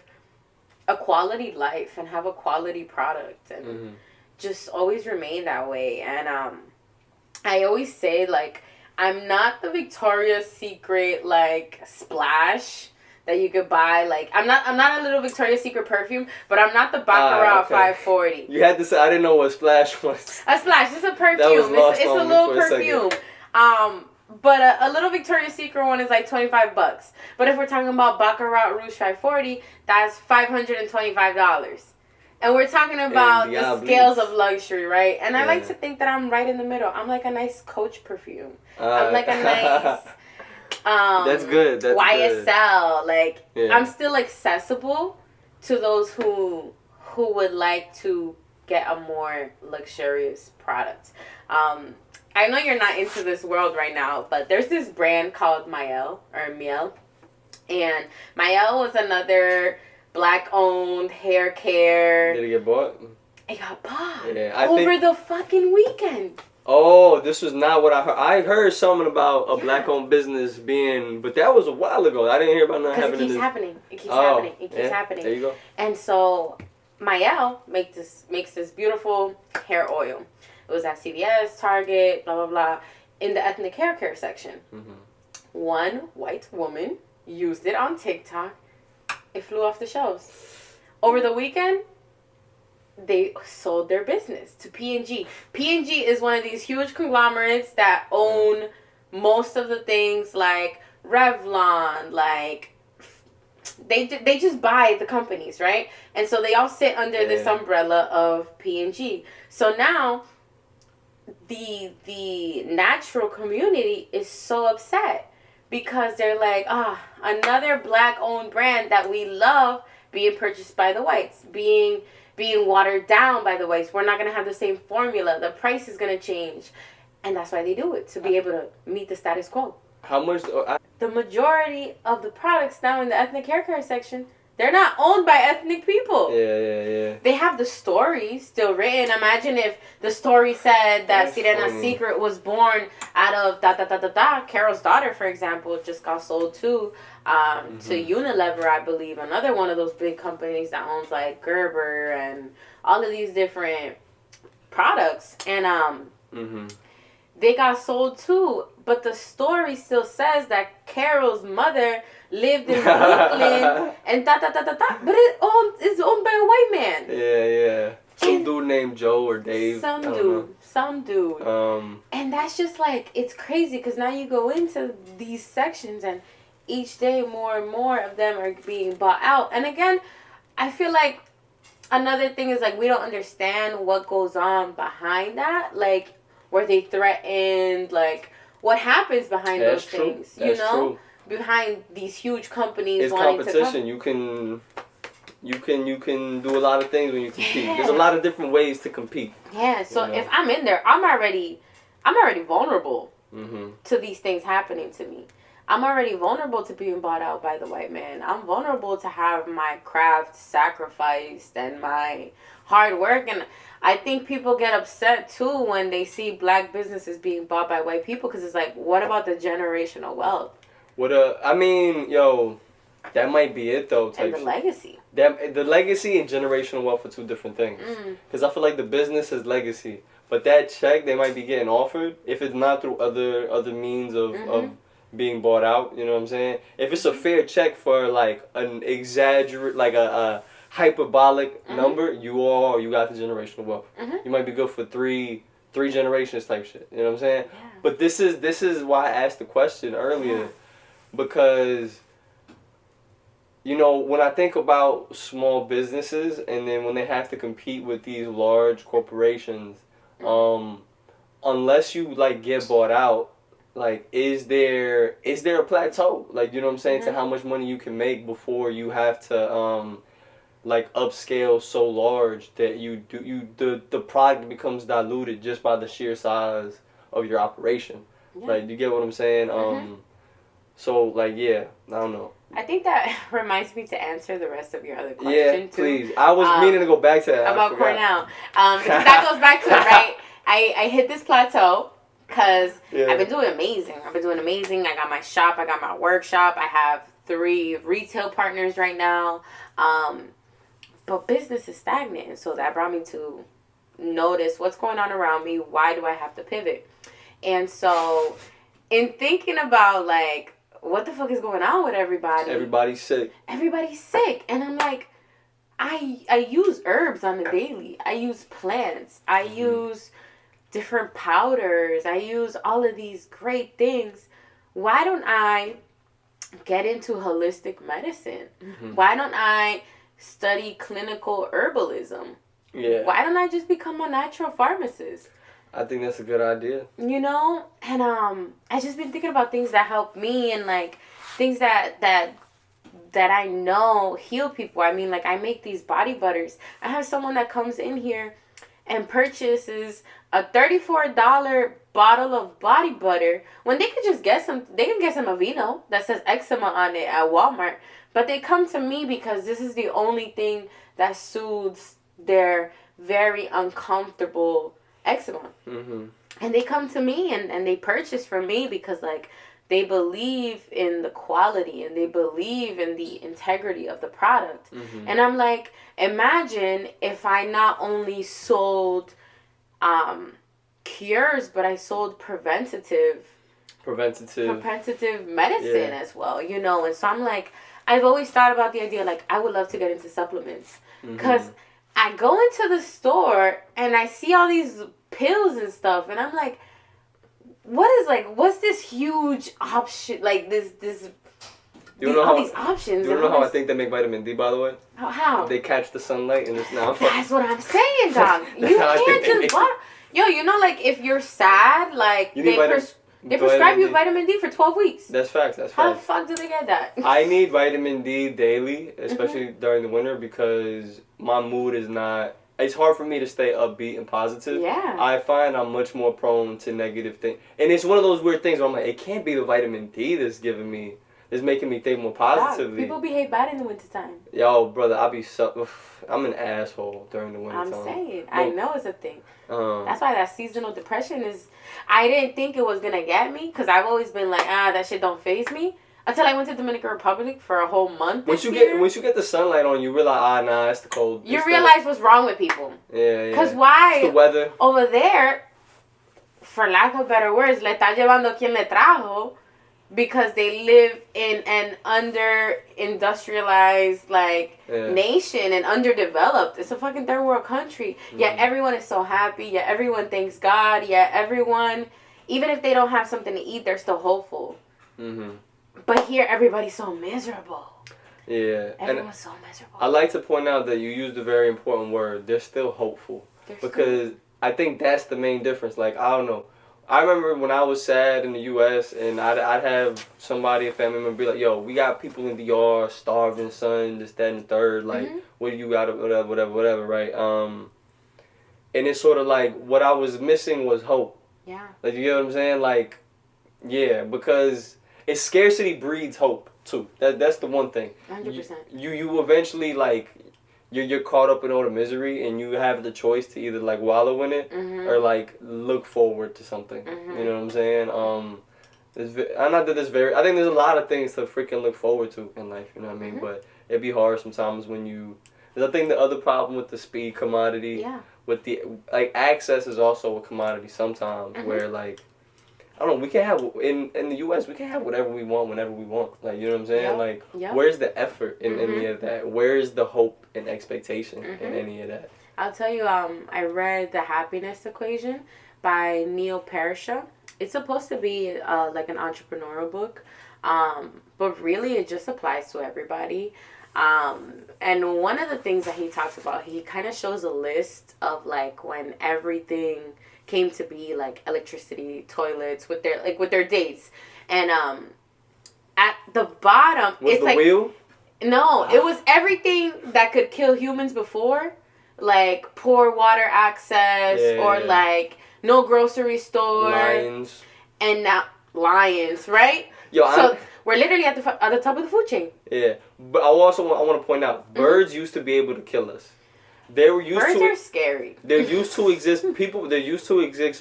S1: a quality life and have a quality product and just always remain that way. And I always say, like, I'm not the Victoria's Secret, like, splash that you could buy. Like, I'm not a little Victoria's Secret perfume, but I'm not the Baccarat 540.
S2: You had to say, I didn't know what Splash was.
S1: A Splash, it's a perfume. It's a little perfume. But a little Victoria's Secret one is like $25. But if we're talking about Baccarat Rouge 540, that's $525. And we're talking about the scales of luxury, right? And I like to think that I'm right in the middle. I'm like a nice Coach perfume. I'm like a nice
S2: that's good. That's
S1: YSL. Good. Like, I'm still accessible to those who would like to get a more luxurious product. I know you're not into this world right now, but there's this brand called Miel. And Miel was another Black-owned hair care.
S2: Did it get bought?
S1: It got bought.
S2: Yeah,
S1: over the fucking weekend.
S2: Oh, this was not what I heard. I heard something about a Black-owned business being, but that was a while ago. I didn't hear about nothing happening.
S1: It keeps happening.
S2: There you go.
S1: And so, Miel makes this beautiful hair oil. It was at CVS, Target, blah, blah, blah, in the ethnic hair care section. Mm-hmm. One white woman used it on TikTok. It flew off the shelves. Over the weekend, they sold their business to P&G. P&G is one of these huge conglomerates that own most of the things like Revlon, like they just buy the companies, right? And so they all sit under this umbrella of P&G. So now the natural community is so upset because they're like, another Black-owned brand that we love being purchased by the whites, being watered down by the whites. We're not going to have the same formula. The price is going to change. And that's why they do it, to be able to meet the status quo.
S2: How much?
S1: The majority of the products now in the ethnic hair care section, they're not owned by ethnic people.
S2: Yeah.
S1: They have the story still written. Imagine if the story said that Sirena's Secret was born out of da-da-da-da-da. Carol's daughter, for example, just got sold to Unilever, I believe. Another one of those big companies that owns like Gerber and all of these different products. And they got sold too. But the story still says that Carol's mother lived in Brooklyn and da-da-da-da-da. But it's owned by a white man.
S2: Yeah. Some dude named Joe or Dave.
S1: Some dude. And that's just like, it's crazy because now you go into these sections and each day more and more of them are being bought out. And again, I feel like another thing is like we don't understand what goes on behind that. Like, were they threatened? Like, what happens behind those things?
S2: That's true.
S1: Behind these huge companies.
S2: It's competition. You can do a lot of things when you compete. Yeah. There's a lot of different ways to compete.
S1: Yeah. So if I'm in there, I'm already vulnerable to these things happening to me. I'm already vulnerable to being bought out by the white man. I'm vulnerable to have my craft sacrificed and my hard work. And I think people get upset too when they see Black businesses being bought by white people because it's like, what about the generational wealth?
S2: That might be it though.
S1: And the legacy.
S2: The legacy and generational wealth are two different things. Because I feel like the business is legacy, but that check they might be getting offered, if it's not through other means of being bought out, you know what I'm saying? If it's a fair check for like an a hyperbolic number, you got the generational wealth. You might be good for three generations type shit. You know what I'm saying?
S1: Yeah.
S2: But this is why I asked the question earlier, because when I think about small businesses and then when they have to compete with these large corporations, unless you like get bought out, like is there a plateau? Like, you know what I'm saying, to how much money you can make before you have to like upscale so large that the product becomes diluted just by the sheer size of your operation. Yeah. Like, you get what I'm saying? So like, I don't know.
S1: I think that reminds me to answer the rest of your other question too.
S2: Please. I was meaning to go back to that.
S1: About Cornell. Because that goes back to it, right? I hit this plateau because I've been doing amazing. I got my shop. I got my workshop. I have 3 retail partners right now. But business is stagnant. And so that brought me to notice what's going on around me. Why do I have to pivot? And so in thinking about like what the fuck is going on with everybody?
S2: Everybody's sick.
S1: Everybody's sick. And I'm like, I use herbs on the daily. I use plants. I use different powders. I use all of these great things. Why don't I get into holistic medicine? Why don't I study clinical herbalism?
S2: Yeah.
S1: Why don't I just become a natural pharmacist?
S2: I think that's a good idea.
S1: You know? And I just been thinking about things that help me and like things that I know heal people. I mean, like I make these body butters. I have someone that comes in here and purchases a $34 bottle of body butter when they could just get some. They can get some Aveeno that says eczema on it at Walmart, but they come to me because this is the only thing that soothes their very uncomfortable eczema. And they come to me and they purchase from me because like they believe in the quality and they believe in the integrity of the product. And I'm like, imagine if I not only sold cures, but I sold preventative medicine as well, you know. And so I'm like, I've always thought about the idea, like I would love to get into supplements because I go into the store and I see all these pills and stuff and I'm like, what's this huge option, like this these options?
S2: You know how I think they make vitamin D, by the way?
S1: How?
S2: They catch the sunlight and it's now.
S1: That's what I'm saying, dog. You can't just yo, you know, like if you're sad, like they prescribe you vitamin D for 12 weeks.
S2: That's facts.
S1: How the fuck do they get that?
S2: I need vitamin D daily, especially during the winter, because my mood is not. It's hard for me to stay upbeat and positive.
S1: Yeah.
S2: I find I'm much more prone to negative things. And it's one of those weird things where I'm like, it can't be the vitamin D that's making me think more positively.
S1: People behave bad in the wintertime.
S2: Yo, brother, I'm an asshole during the wintertime.
S1: I'm saying. I know it's a thing. That's why that seasonal depression is. I didn't think it was going to get me because I've always been like, that shit don't faze me. Until I went to Dominican Republic for a whole month. Once you
S2: get the sunlight on, you realize, nah, it's the cold.
S1: You realize what's wrong with people.
S2: Yeah.
S1: Because why?
S2: It's the weather.
S1: Over there, for lack of better words, le está llevando quien le trajo, because they live in an under-industrialized nation and underdeveloped. It's a fucking third world country. Yet everyone is so happy. Yet everyone thanks God. Yet everyone, even if they don't have something to eat, they're still hopeful. But here, everybody's so miserable.
S2: Yeah.
S1: Everyone's so miserable.
S2: I like to point out that you used a very important word. They're still hopeful. Because I think that's the main difference. Like, I don't know. I remember when I was sad in the U.S. and I'd have somebody, a family member, be like, yo, we got people in the yard starving, son, this, that, and the third. Like, what do you got, whatever, right? And it's sort of like what I was missing was hope.
S1: Yeah.
S2: Like, you get what I'm saying? Like, yeah, because it's scarcity breeds hope, too. That's the one thing.
S1: 100%.
S2: You eventually, like, you're caught up in all the misery and you have the choice to either, like, wallow in it or, like, look forward to something. You know what I'm saying? I think there's a lot of things to freaking look forward to in life, you know what I mean? But it'd be hard sometimes when I think the other problem with the speed commodity, with the, like, access is also a commodity sometimes where, like, I don't know, we can have, in the U.S., we can have whatever we want whenever we want. Like, you know what I'm saying? Like, where's the effort in any of that? Where's the hope and expectation in any of that?
S1: I'll tell you, I read The Happiness Equation by Neil Parisha. It's supposed to be like an entrepreneurial book, but really it just applies to everybody. And one of the things that he talks about, he kind of shows a list of, like, when everything came to be, like electricity, toilets, with their dates, and at the bottom
S2: it's like wheel.
S1: No, it was everything that could kill humans before, like poor water access or like no grocery store,
S2: lions,
S1: and now lions, right? We're literally at the top of the food chain.
S2: Yeah, but I want to point out, birds used to be able to kill us. Birds
S1: are scary.
S2: There used to exist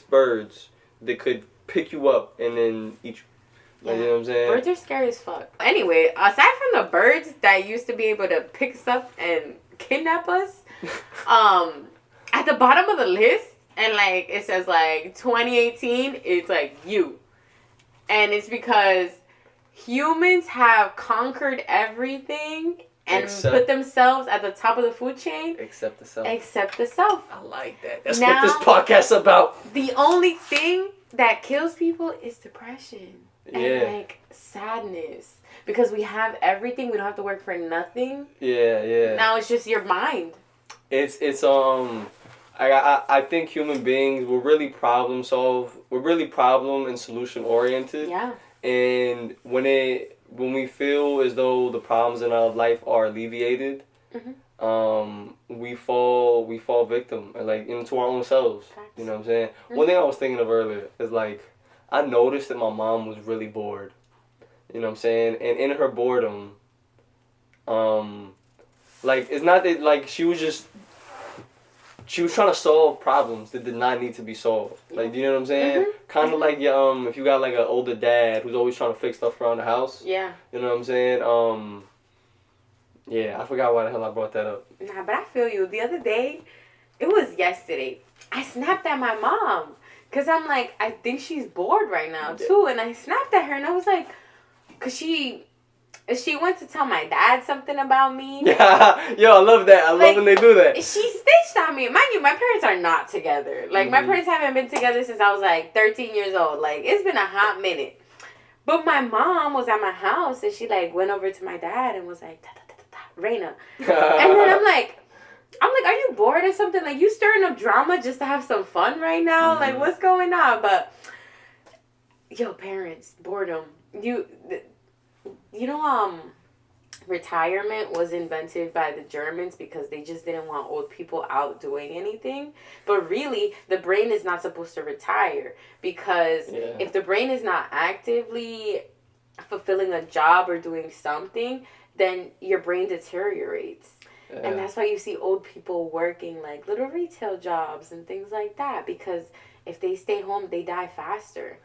S2: birds that could pick you up and then eat you. Like, you know what I'm saying?
S1: Birds are scary as fuck. Anyway, aside from the birds that used to be able to pick us up and kidnap us, at the bottom of the list, and like it says like 2018, it's like you. And it's because humans have conquered everything and put themselves at the top of the food chain.
S2: Except the self.
S1: Except the self.
S2: I like that. That's now, what this podcast's about.
S1: The only thing that kills people is depression. And like sadness. Because we have everything, we don't have to work for nothing.
S2: Yeah.
S1: Now it's just your mind.
S2: I think human beings, we're really problem and solution oriented.
S1: Yeah.
S2: And when we feel as though the problems in our life are alleviated, we fall victim, like, into our own selves. Facts. You know what I'm saying? One thing I was thinking of earlier is, like, I noticed that my mom was really bored. You know what I'm saying? And in her boredom, like, it's not that, like, she was trying to solve problems that did not need to be solved. Like, do you know what I'm saying? Kind of like, if you got, like, an older dad who's always trying to fix stuff around the house.
S1: Yeah.
S2: You know what I'm saying? Yeah, I forgot why the hell I brought that up.
S1: Nah, but I feel you. The other day, it was yesterday, I snapped at my mom. Because I'm like, I think she's bored right now, too. And I snapped at her, and I was like, because she went to tell my dad something about me.
S2: Yeah, yo, I love that. I love when they do that.
S1: She stitched on me. Mind you, my parents are not together. Like, my parents haven't been together since I was, like, 13 years old. Like, it's been a hot minute. But my mom was at my house, and she, like, went over to my dad and was like, Raina. And then I'm like, are you bored or something? Like, you stirring up drama just to have some fun right now? Like, what's going on? But, yo, parents, boredom. Retirement was invented by the Germans because they just didn't want old people out doing anything. But really, the brain is not supposed to retire because if the brain is not actively fulfilling a job or doing something, then your brain deteriorates. Yeah. And that's why you see old people working like little retail jobs and things like that, because if they stay home, they die faster.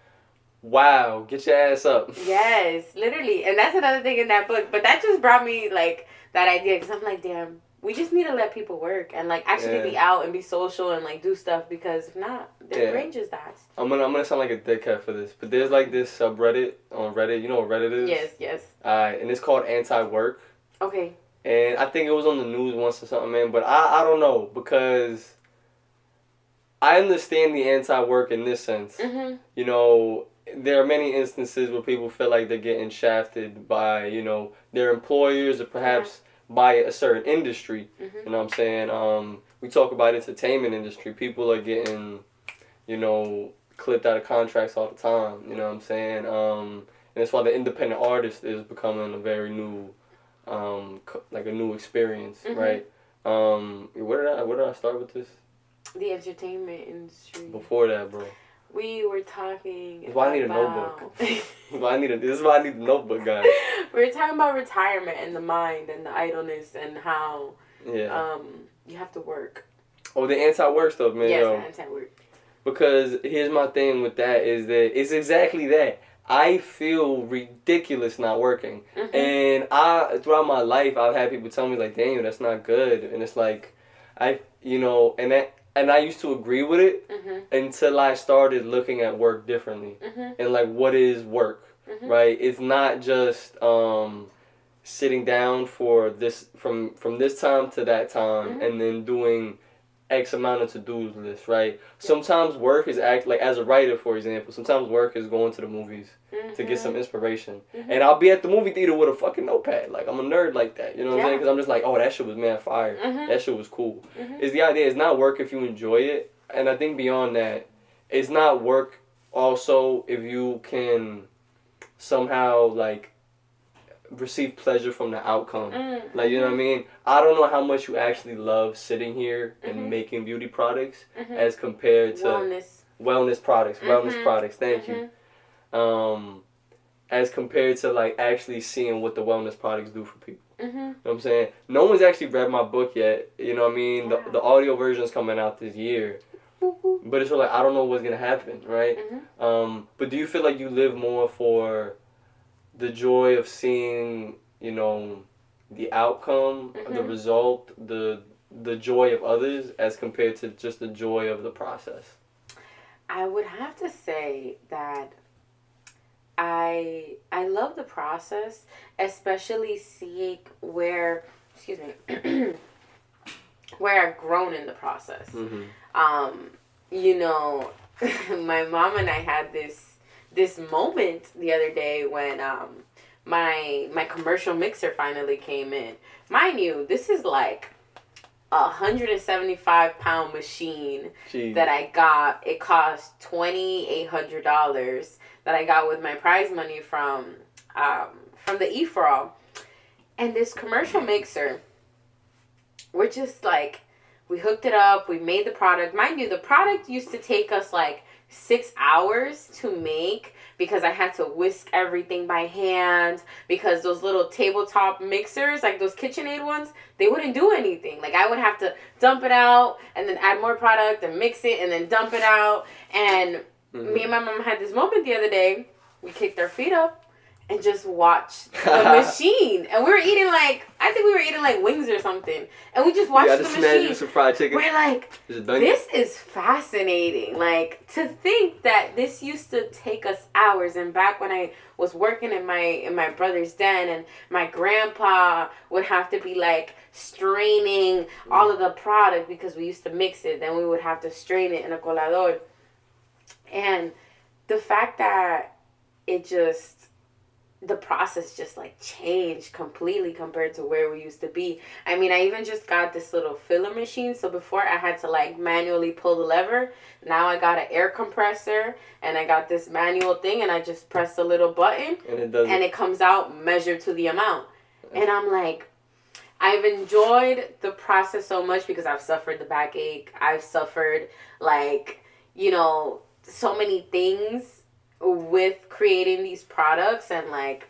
S2: Wow, get your ass up.
S1: Yes, literally. And that's another thing in that book. But that just brought me, like, that idea. Because I'm like, damn, we just need to let people work and, like, actually be out and be social and, like, do stuff. Because if not, their brain just dies. I'm
S2: gonna sound like a dickhead for this. But there's, like, this subreddit on Reddit. You know what Reddit is?
S1: Yes.
S2: And it's called Anti-Work.
S1: Okay.
S2: And I think it was on the news once or something, man. But I don't know. Because I understand the anti-work in this sense. Mm-hmm. You know, there are many instances where people feel like they're getting shafted by, you know, their employers or perhaps by a certain industry. Mm-hmm. You know what I'm saying? We talk about entertainment industry. People are getting, you know, clipped out of contracts all the time. You know what I'm saying? And that's why the independent artist is becoming a very new, like a new experience, right? Where did I start with this?
S1: The entertainment industry.
S2: Before that, bro.
S1: We were talking
S2: That's why I need a notebook. This is why I need a notebook, guys.
S1: We were talking about retirement and the mind and the idleness and how you have to work.
S2: Oh, the anti-work stuff, man.
S1: Yes, the anti-work.
S2: Because here's my thing with that is that it's exactly that. I feel ridiculous not working. Mm-hmm. And throughout my life, I've had people tell me, like, Daniel, that's not good. And it's like, and I used to agree with it until I started looking at work differently. And, like, what is work, right? It's not just sitting down for this from this time to that time and then doing X amount of to-dos list, right? Sometimes work is like, as a writer, for example, sometimes work is going to the movies to get some inspiration. And I'll be at the movie theater with a fucking notepad. Like, I'm a nerd like that, you know what I'm saying? Because I'm just like, oh, that shit was mad fire. That shit was cool. It's the idea. It's not work if you enjoy it. And I think beyond that, it's not work also if you can somehow, like, receive pleasure from the outcome. Like, you know what I mean? I don't know how much you actually love sitting here and making beauty products as compared to wellness products. Thank you. As compared to, like, actually seeing what the wellness products do for people. You know what I'm saying? No one's actually read my book yet. You know what I mean? The audio version is coming out this year. But it's like, I don't know what's going to happen, right? But do you feel like you live more for the joy of seeing, you know, the outcome, the result, the joy of others as compared to just the joy of the process?
S1: I would have to say that I love the process, especially seeing where, excuse me, where I've grown in the process.
S2: Mm-hmm.
S1: You know, my mom and I had this moment the other day when my commercial mixer finally came in. Mind you, this is like a 175-pound machine.
S2: Jeez.
S1: That I got. It cost $2,800 that I got with my prize money from the E-for-All. And this commercial mixer, we're just like, we hooked it up, we made the product. Mind you, the product used to take us like 6 hours to make because I had to whisk everything by hand, because those little tabletop mixers, like those KitchenAid ones, they wouldn't do anything. Like I would have to dump it out and then add more product and mix it and then dump it out. And me and my mom had this moment the other day. We kicked our feet up and just watched the machine. And we were eating like, I think we were eating like wings or something. And we just watched the machine.
S2: You some fried chicken.
S1: We're like, this is fascinating. Like, to think that this used to take us hours. And back when I was working in my brother's den, and my grandpa would have to be like straining all of the product because we used to mix it. Then we would have to strain it in a colador. And the fact that the process just like changed completely compared to where we used to be. I mean, I even just got this little filler machine. So before I had to like manually pull the lever. Now I got an air compressor and I got this manual thing, and I just press a little button and it comes out measured to the amount. And I'm like, I've enjoyed the process so much because I've suffered the backache. I've suffered like, you know, so many things with creating these products. And like,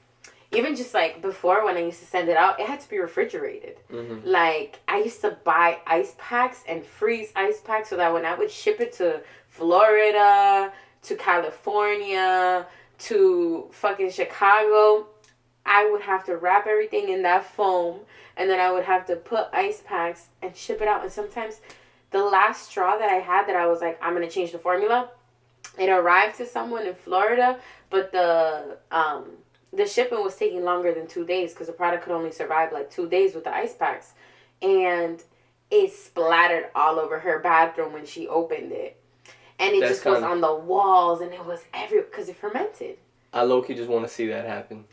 S1: even just like before, when I used to send it out, it had to be refrigerated. Mm-hmm. Like I used to buy ice packs and freeze ice packs so that when I would ship it to Florida, to California, to fucking Chicago, I would have to wrap everything in that foam, and then I would have to put ice packs and ship it out. And sometimes the last straw that I had, that I was like, I'm going to change the formula, it arrived to someone in Florida, but the shipment was taking longer than 2 days because the product could only survive like 2 days with the ice packs. And it splattered all over her bathroom when she opened it. And it just was on the walls, and it was everywhere because it fermented.
S2: I low-key just want to see that happen.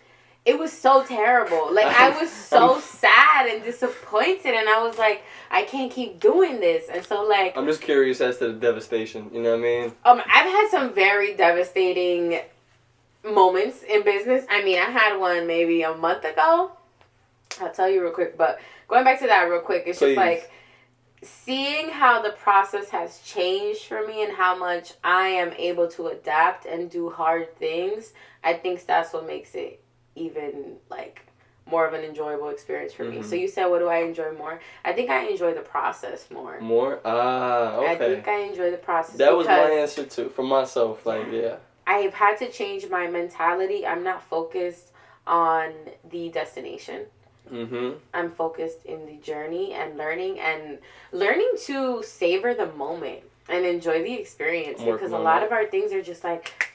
S1: It was so terrible. Like, I was so sad and disappointed, and I was like, I can't keep doing this. And so, like,
S2: I'm just curious as to the devastation. You know what I mean?
S1: I've had some very devastating moments in business. I mean, I had one maybe a month ago. I'll tell you real quick. But going back to that real quick, it's just like seeing how the process has changed for me and how much I am able to adapt and do hard things. I think that's what makes it even like more of an enjoyable experience for me. So you said, what do I enjoy more? I think I enjoy the process more. Okay. I think I enjoy the process.
S2: That was my answer too, for myself. Like, yeah.
S1: I've had to change my mentality. I'm not focused on the destination. Mm-hmm. I'm focused in the journey and learning to savor the moment and enjoy the experience, because a lot of our things are just like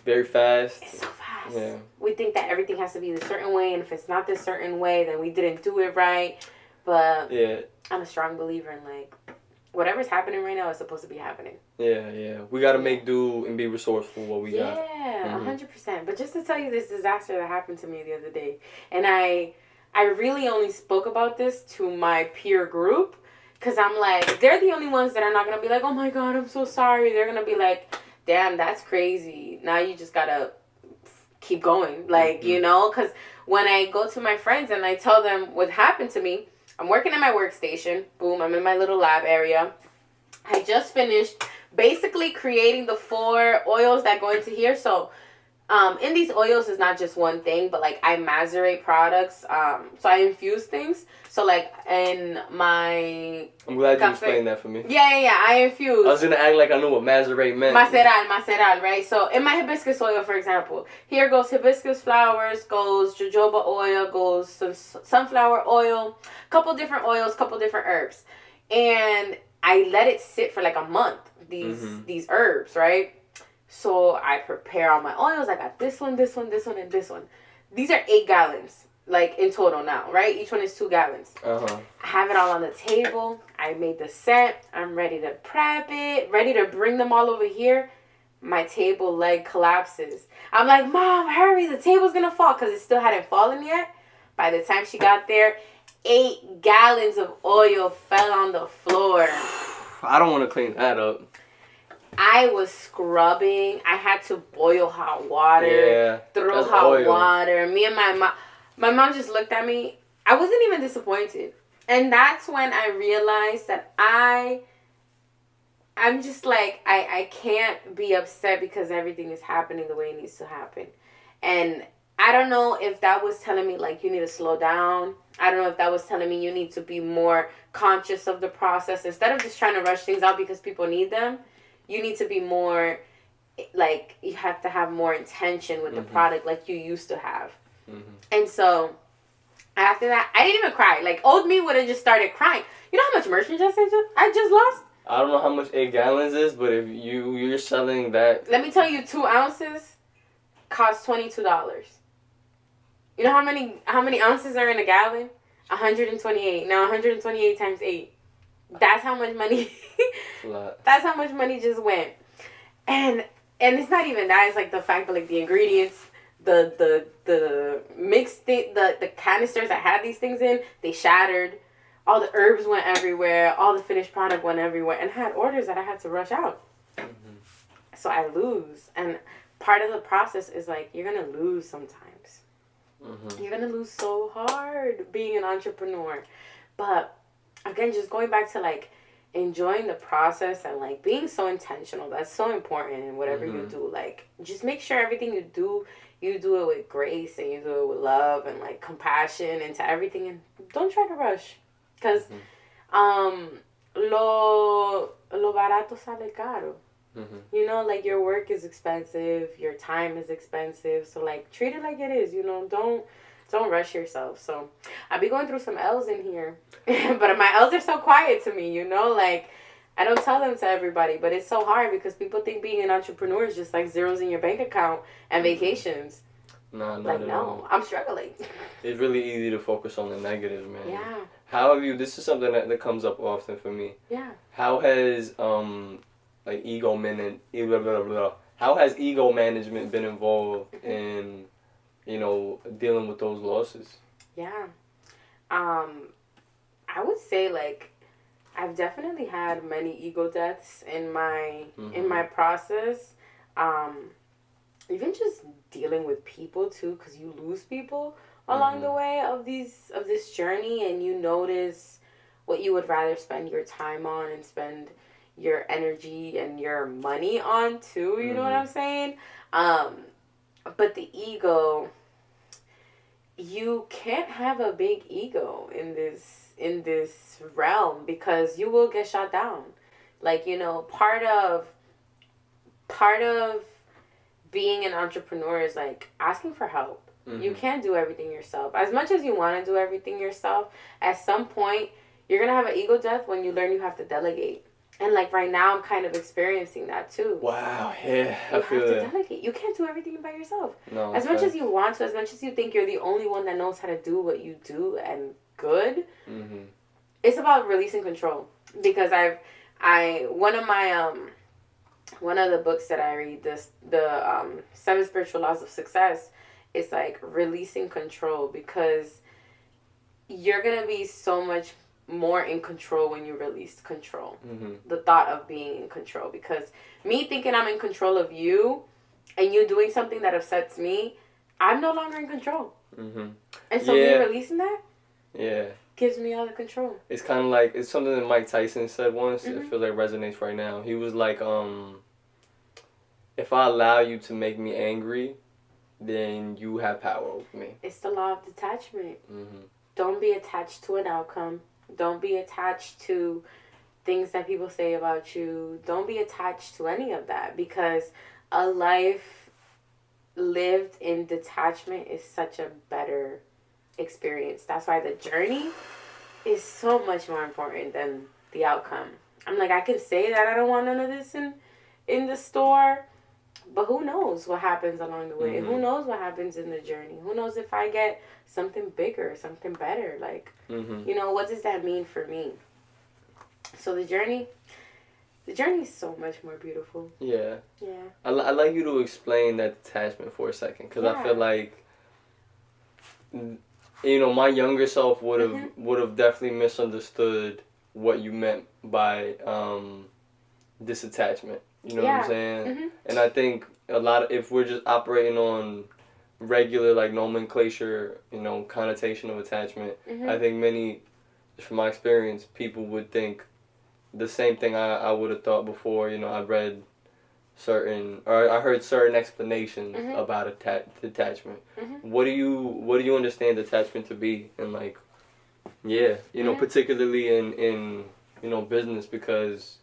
S2: very fast.
S1: It's so fast.
S2: Yeah.
S1: We think that everything has to be a certain way, and if it's not this certain way, then we didn't do it right. But yeah, I'm a strong believer in like whatever's happening right now is supposed to be happening.
S2: Yeah. We got to make do and be resourceful what we got.
S1: Yeah, 100%. But just to tell you this disaster that happened to me the other day, and I really only spoke about this to my peer group, because I'm like, they're the only ones that are not going to be like, oh my God, I'm so sorry. They're going to be like, damn, that's crazy. Now you just got to keep going. Like, you know, because when I go to my friends and I tell them what happened to me, I'm working at my workstation. Boom, I'm in my little lab area. I just finished basically creating the 4 oils that go into here. So in these oils is not just one thing, but like I macerate products. So I infuse things. So like in my
S2: I'm glad you explained that for me.
S1: Yeah. I infuse.
S2: I was gonna act like I knew what macerate meant.
S1: Maceral, right? So in my hibiscus oil, for example, here goes hibiscus flowers, goes jojoba oil, goes some sunflower oil, couple different oils, couple different herbs, and I let it sit for like a month. These herbs, right? So I prepare all my oils. I got this one, this one, this one, and this one. These are 8 gallons, like in total now, right? Each one is 2 gallons. I have it all on the table. I made the set. I'm ready to prep it, ready to bring them all over here. My table leg collapses. I'm like, Mom, hurry, the table's gonna fall, because it still hadn't fallen yet. By the time she got there, 8 gallons of oil fell on the floor.
S2: I don't want to clean that up.
S1: I was scrubbing. I had to boil hot water, throw hot water. Me and my mom just looked at me. I wasn't even disappointed. And that's when I realized that I'm just like, I can't be upset because everything is happening the way it needs to happen. And I don't know if that was telling me, like, you need to slow down. I don't know if that was telling me you need to be more conscious of the process. Instead of just trying to rush things out because people need them, you need to be more, like, you have to have more intention with the product like you used to have. And so after that, I didn't even cry. Like, old me would have just started crying. You know how much merchandise I just lost?
S2: I don't know how much 8 gallons is, but if you're selling that...
S1: Let me tell you, 2 ounces cost $22. You know how many ounces are in a gallon? 128. Now 128 times 8. That's how much money... That's how much money just went. And it's not even that. It's like the fact that, like, the ingredients, the mixed thing, the canisters that had these things in, they shattered. All the herbs went everywhere. All the finished product went everywhere. And I had orders that I had to rush out. So I lose. And part of the process is, like, you're going to lose sometimes. You're going to lose so hard being an entrepreneur. But, again, just going back to, like, enjoying the process and, like, being so intentional. That's so important in whatever you do. Like, just make sure everything you do it with grace, and you do it with love and, like, compassion into everything. And don't try to rush. Because lo barato sale caro. You know, like, your work is expensive, your time is expensive. So, like, treat it like it is, you know. Don't rush yourself. So I'll be going through some L's in here. But my L's are so quiet to me, you know. Like, I don't tell them to everybody. But it's so hard because people think being an entrepreneur is just, like, zeros in your bank account and vacations. No, I'm struggling.
S2: It's really easy to focus on the negative, man.
S1: Yeah.
S2: How have you... This is something that comes up often for me.
S1: Yeah.
S2: How has, like, how has ego management been involved in... you know, dealing with those losses?
S1: Yeah. I would say, like, I've definitely had many ego deaths in my process. Even just dealing with people too, because you lose people along the way of this journey, and you notice what you would rather spend your time on and spend your energy and your money on too. You know what I'm saying? But the ego, you can't have a big ego in this realm, because you will get shot down. Like, you know, part of being an entrepreneur is, like, asking for help. You can't do everything yourself. As much as you want to do everything yourself, at some point you're gonna have an ego death when you learn you have to delegate. And, like, right now, I'm kind of experiencing that, too.
S2: Wow, yeah, I feel that.
S1: You have to delegate. You can't do everything by yourself.
S2: No,
S1: as much as you want to, as much as you think you're the only one that knows how to do what you do and good, it's about releasing control. Because one of the books that I read, the 7 Spiritual Laws of Success, it's like releasing control, because you're going to be so much more in control when you release control. The thought of being in control, because me thinking I'm in control of you and you doing something that upsets me, I'm no longer in control. And so me releasing that gives me all the control.
S2: It's kind of like, it's something that Mike Tyson said once. I feel like resonates right now. He was like, if I allow you to make me angry, then you have power over me.
S1: It's the law of detachment. Don't be attached to an outcome. Don't be attached to things that people say about you. Don't be attached to any of that, because a life lived in detachment is such a better experience. That's why the journey is so much more important than the outcome. I'm like, I can say that I don't want none of this in the store, But who knows what happens along the way?
S2: Mm-hmm.
S1: Who knows what happens in the journey? Who knows if I get something bigger, something better? Like, you know, what does that mean for me? So the journey is so much more beautiful.
S2: Yeah.
S1: Yeah.
S2: I like you to explain that detachment for a second, because I feel like, you know, my younger self would have definitely misunderstood what you meant by disattachment. You know what I'm saying? And I think if we're just operating on regular, like, nomenclature, you know, connotation of attachment, I think many, from my experience, people would think the same thing I would have thought before. You know, I heard certain explanations about detachment. What do you understand detachment to be? And, like, you know, particularly in you know, business, because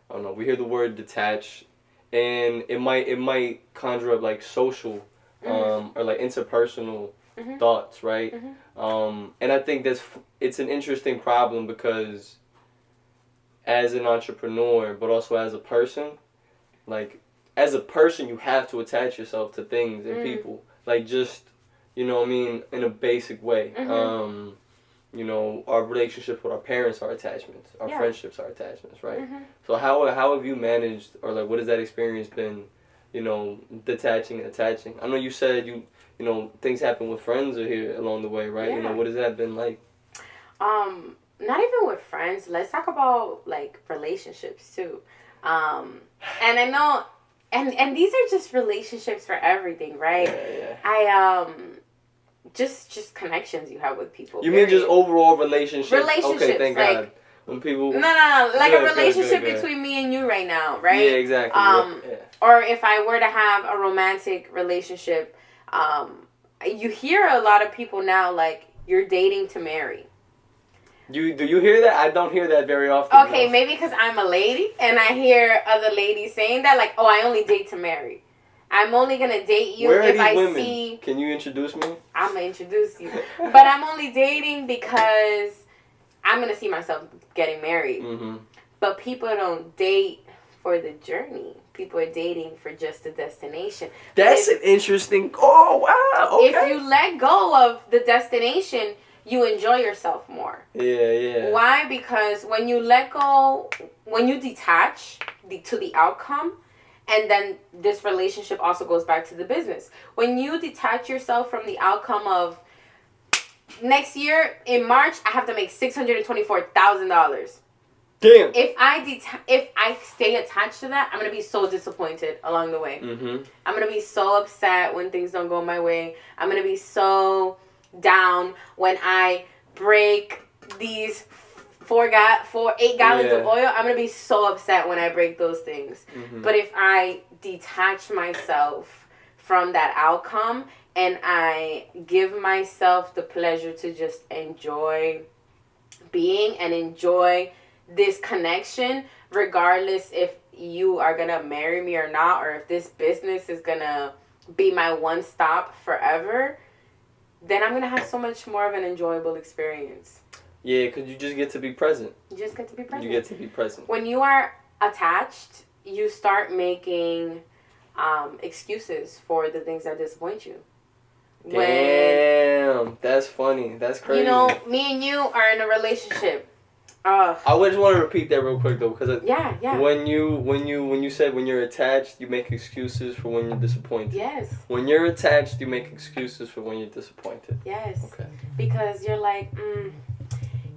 S2: I don't know, we hear the word detach, and it might conjure up, like, social or, like, interpersonal thoughts, right? And I think it's an interesting problem, because as an entrepreneur, but also as a person, like, as a person, you have to attach yourself to things and people, like, just, you know what I mean, in a basic way. You know, our relationships with our parents are attachments. Our friendships are attachments, right? So how have you managed, or, like, what has that experience been, you know, detaching and attaching? I know you said you know, things happen with friends here along the way, right? You know, what has that been like?
S1: Not even with friends. Let's talk about, like, relationships too. And I know, and these are just relationships for everything, right? I just connections you have with people.
S2: You mean just overall relationships?
S1: Relationships.
S2: Okay, thank
S1: like,
S2: God. When people
S1: no, like
S2: good,
S1: a relationship
S2: good.
S1: between me and you right now, right?
S2: Yeah, exactly.
S1: Or if I were to have a romantic relationship, you hear a lot of people now, like, you're dating to marry.
S2: Do you hear that? I don't hear that very often.
S1: Okay, maybe because I'm a lady and I hear other ladies saying that, like, oh, I only date to marry. I'm only gonna date you if I
S2: women?
S1: see.
S2: Can you introduce me?
S1: I'm gonna introduce you, but I'm only dating because I'm gonna see myself getting married. But people don't date for the journey. People are dating for just the destination.
S2: That's an interesting. Oh wow! Okay.
S1: If you let go of the destination, you enjoy yourself more.
S2: Yeah.
S1: Why? Because when you let go, when you detach to the outcome. And then this relationship also goes back to the business. When you detach yourself from the outcome of, next year in March, I have to make $624,000.
S2: Damn.
S1: If I stay attached to that, I'm gonna be so disappointed along the way. I'm gonna be so upset when things don't go my way. I'm gonna be so down when I break these 8 gallons of oil. I'm gonna be so upset when I break those things. But if I detach myself from that outcome and I give myself the pleasure to just enjoy being and enjoy this connection, regardless if you are gonna marry me or not, or if this business is gonna be my one stop forever, then I'm gonna have so much more of an enjoyable experience.
S2: Yeah, because you just get to be present.
S1: You just get to be present.
S2: You get to be present.
S1: When you are attached, you start making excuses for the things that disappoint you.
S2: Damn, that's funny. That's crazy.
S1: You know, me and you are in a relationship.
S2: I just want to repeat that real quick though, because
S1: yeah.
S2: When you said when you're attached, you make excuses for when you're disappointed.
S1: Yes.
S2: When you're attached, you make excuses for when you're disappointed.
S1: Yes.
S2: Okay.
S1: Because you're like,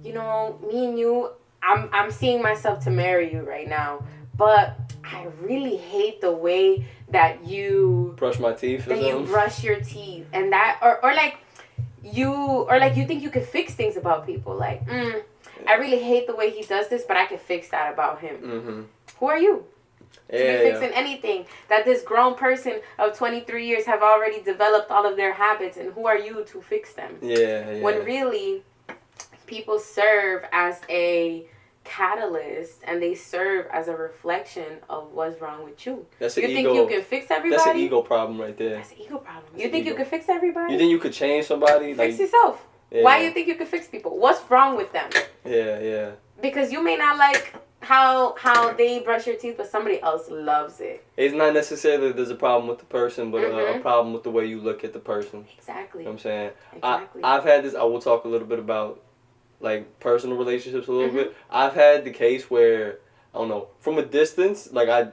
S1: you know, me and you, I'm seeing myself to marry you right now, but I really hate the way that you
S2: brush my teeth.
S1: That you brush your teeth, and that, or like you think you can fix things about people. Like, I really hate the way he does this, but I can fix that about him. Who are you to be fixing anything that this grown person of 23 years have already developed all of their habits, and who are you to fix them? When really, people serve as a catalyst and they serve as a reflection of what's wrong with you.
S2: That's
S1: you think you can fix everybody?
S2: That's an ego problem right there.
S1: That's an ego problem. You think you can fix everybody?
S2: You think you could change somebody?
S1: Fix yourself. Why do you think you can fix people? What's wrong with them?
S2: Yeah.
S1: Because you may not like how they brush your teeth, but somebody else loves it.
S2: It's not necessarily that there's a problem with the person, but a problem with the way you look at the person.
S1: Exactly.
S2: You know what I'm saying?
S1: Exactly.
S2: I've had this. I will talk a little bit about like personal relationships a little bit. I've had the case where I don't know, from a distance, I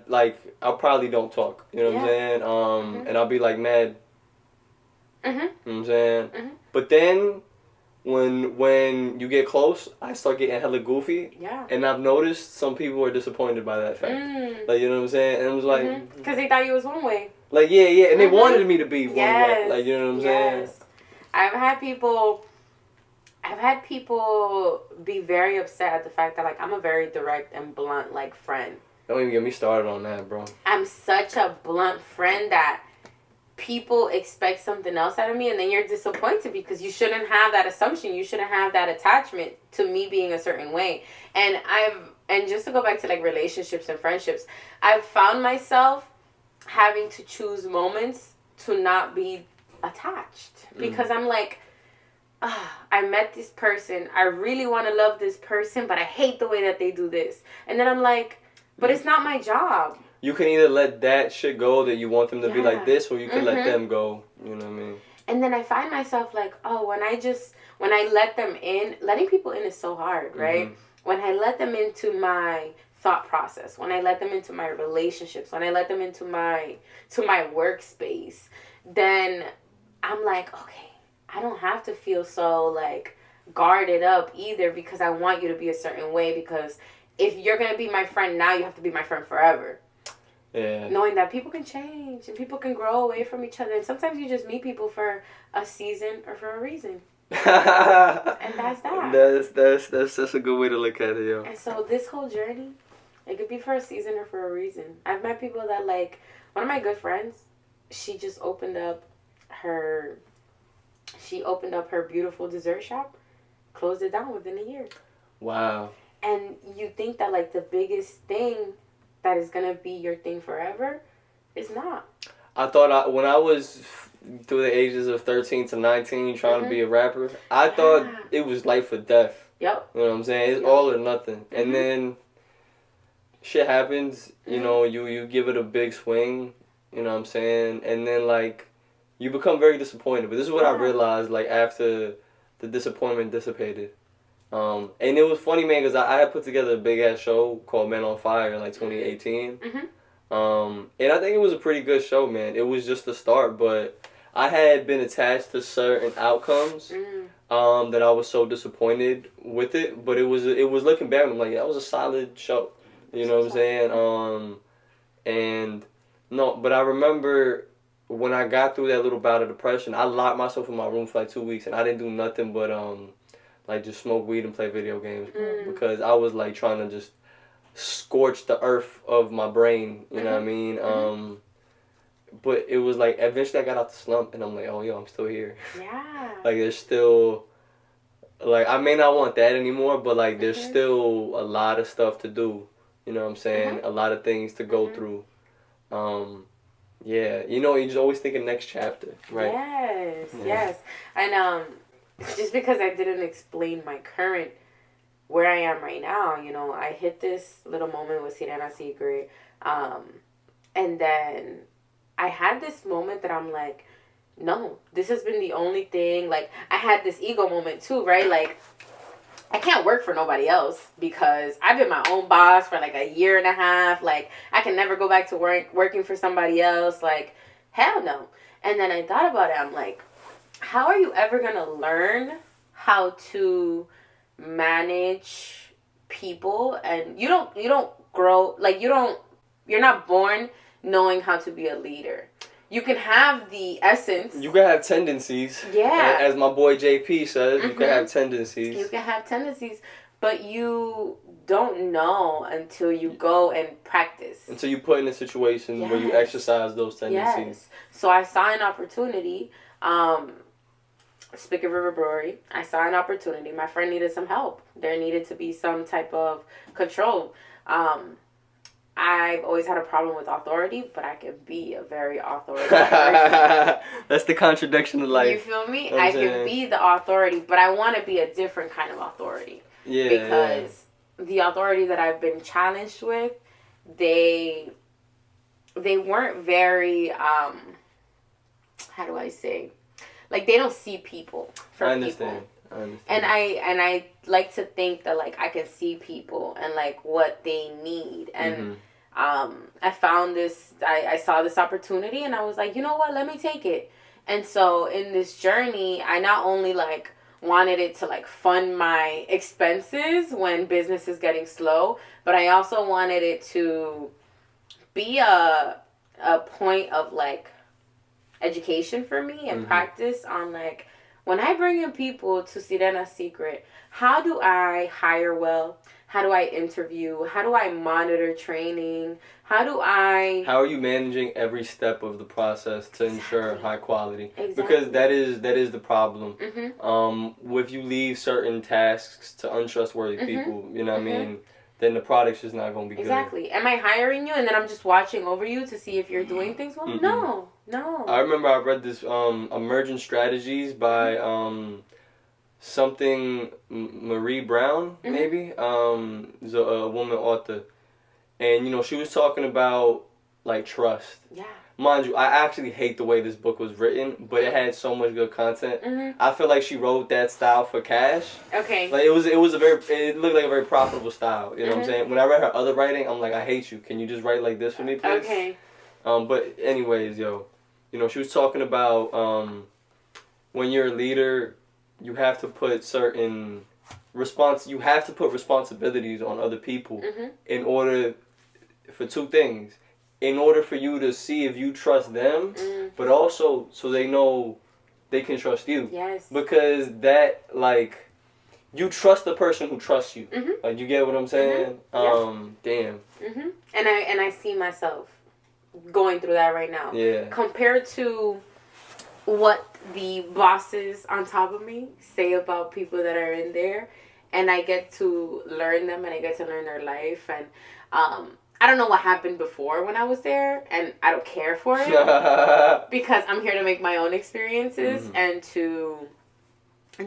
S2: probably don't talk. You know what I'm saying? And I'll be like mad. You know what I'm saying? But then when you get close, I start getting hella goofy.
S1: Yeah.
S2: And I've noticed some people are disappointed by that fact. Like, you know what I'm saying? And it was like...
S1: Because they thought you was one way.
S2: Like, yeah. And they wanted me to be one way. Like, you know what I'm saying?
S1: I've had people be very upset at the fact that, like, I'm a very direct and blunt, like, friend.
S2: Don't even get me started on that, bro.
S1: I'm such a blunt friend that people expect something else out of me, and then you're disappointed because you shouldn't have that assumption. You shouldn't have that attachment to me being a certain way. And just to go back to, like, relationships and friendships, I've found myself having to choose moments to not be attached. Because I'm like, I met this person. I really want to love this person, but I hate the way that they do this. And then I'm like, but it's not my job.
S2: You can either let that shit go that you want them to be like this, or you can let them go. You know what I mean?
S1: And then I find myself like, when I let them in, letting people in is so hard, right? When I let them into my thought process, when I let them into my relationships, when I let them into my workspace, then I'm like, okay, I don't have to feel so like guarded up either, because I want you to be a certain way, because if you're going to be my friend now, you have to be my friend forever.
S2: Yeah.
S1: Knowing that people can change and people can grow away from each other. And sometimes you just meet people for a season or for a reason. And that's that.
S2: That's a good way to look at it, yo.
S1: And so this whole journey, it could be for a season or for a reason. I've met people that, like, one of my good friends, she just opened up her beautiful dessert shop, closed it down within a year.
S2: Wow.
S1: And you think that, like, the biggest thing that is going to be your thing forever is not.
S2: I thought when I was through the ages of 13 to 19 trying to be a rapper, I thought it was life or death.
S1: Yep.
S2: You know what I'm saying? It's all or nothing. And then shit happens, you know, you give it a big swing, you know what I'm saying? And then, like, you become very disappointed. But this is what I realized, like, after the disappointment dissipated. And it was funny, man, because I had put together a big-ass show called Men on Fire in, like, 2018. And I think it was a pretty good show, man. It was just the start, but I had been attached to certain outcomes that I was so disappointed with it. But it was looking back, I'm like, that was a solid show. You know what I'm saying? And, no, but I remember when I got through that little bout of depression, I locked myself in my room for, like, 2 weeks, and I didn't do nothing but, like, just smoke weed and play video games, because I was, like, trying to just scorch the earth of my brain, you know what I mean? But it was, like, eventually I got out the slump, and I'm like, oh, yo, I'm still here.
S1: Yeah.
S2: Like, there's still, like, I may not want that anymore, but, like, there's still a lot of stuff to do, you know what I'm saying? A lot of things to go through. Yeah, you know, you just always think of next chapter, right?
S1: Yes. And, just because I didn't explain my current, where I am right now, you know, I hit this little moment with Sirena Secret, and then I had this moment that I'm like, no, this has been the only thing, like, I had this ego moment too, right? Like, I can't work for nobody else because I've been my own boss for like a year and a half, like, I can never go back to working for somebody else, like, hell no. And then I thought about it, I'm like, how are you ever going to learn how to manage people? And you don't grow, like, you're not born knowing how to be a leader. You can have the essence. You
S2: can have tendencies.
S1: Yeah.
S2: As my boy JP says, you can have tendencies.
S1: You can have tendencies, but you don't know until you go and practice.
S2: Until you put in a situation where you exercise those tendencies.
S1: Yes. So I saw an opportunity. Spigot River Brewery, I saw an opportunity. My friend needed some help. There needed to be some type of control. I've always had a problem with authority, but I can be a very authoritative person.
S2: That's the contradiction of life.
S1: You feel me? I can be the authority, but I want to be a different kind of authority.
S2: Yeah.
S1: Because the authority that I've been challenged with, they weren't very how do I say, like, they don't see people for
S2: I understand.
S1: people.
S2: I understand.
S1: And I like to think that, like, I can see people and, like, what they need. And I found this, I saw this opportunity, and I was like, you know what, let me take it. And so in this journey, I not only, like, wanted it to, like, fund my expenses when business is getting slow, but I also wanted it to be a point of, like, education for me and practice on, like, when I bring in people to Sirena's Secret, how do I hire well? How do I interview? How do I monitor training? How are
S2: you managing every step of the process to ensure high quality?
S1: Exactly.
S2: Because that is the problem. If you leave certain tasks to untrustworthy people, you know what I mean, then the product's just not going to be good.
S1: Exactly. Am I hiring you and then I'm just watching over you to see if you're doing things well? No.
S2: I remember I read this Emergent Strategies by something Marie Brown, maybe. Is a woman author. And, you know, she was talking about, like, trust.
S1: Yeah.
S2: Mind you, I actually hate the way this book was written, but it had so much good content. I feel like she wrote that style for cash.
S1: Okay.
S2: Like, it looked like a very profitable style. You know what I'm saying? When I read her other writing, I'm like, I hate you. Can you just write like this for me, please?
S1: Okay.
S2: But anyways, you know, she was talking about when you're a leader, you have to put responsibilities on other people in order for two things. In order for you to see if you trust them, but also so they know they can trust you.
S1: Yes.
S2: Because that, like, you trust the person who trusts you. Like, you get what I'm saying? Damn.
S1: And I see myself going through that right now.
S2: Yeah.
S1: Compared to what the bosses on top of me say about people that are in there, and I get to learn them and I get to learn their life, and I don't know what happened before when I was there, and I don't care for it because I'm here to make my own experiences and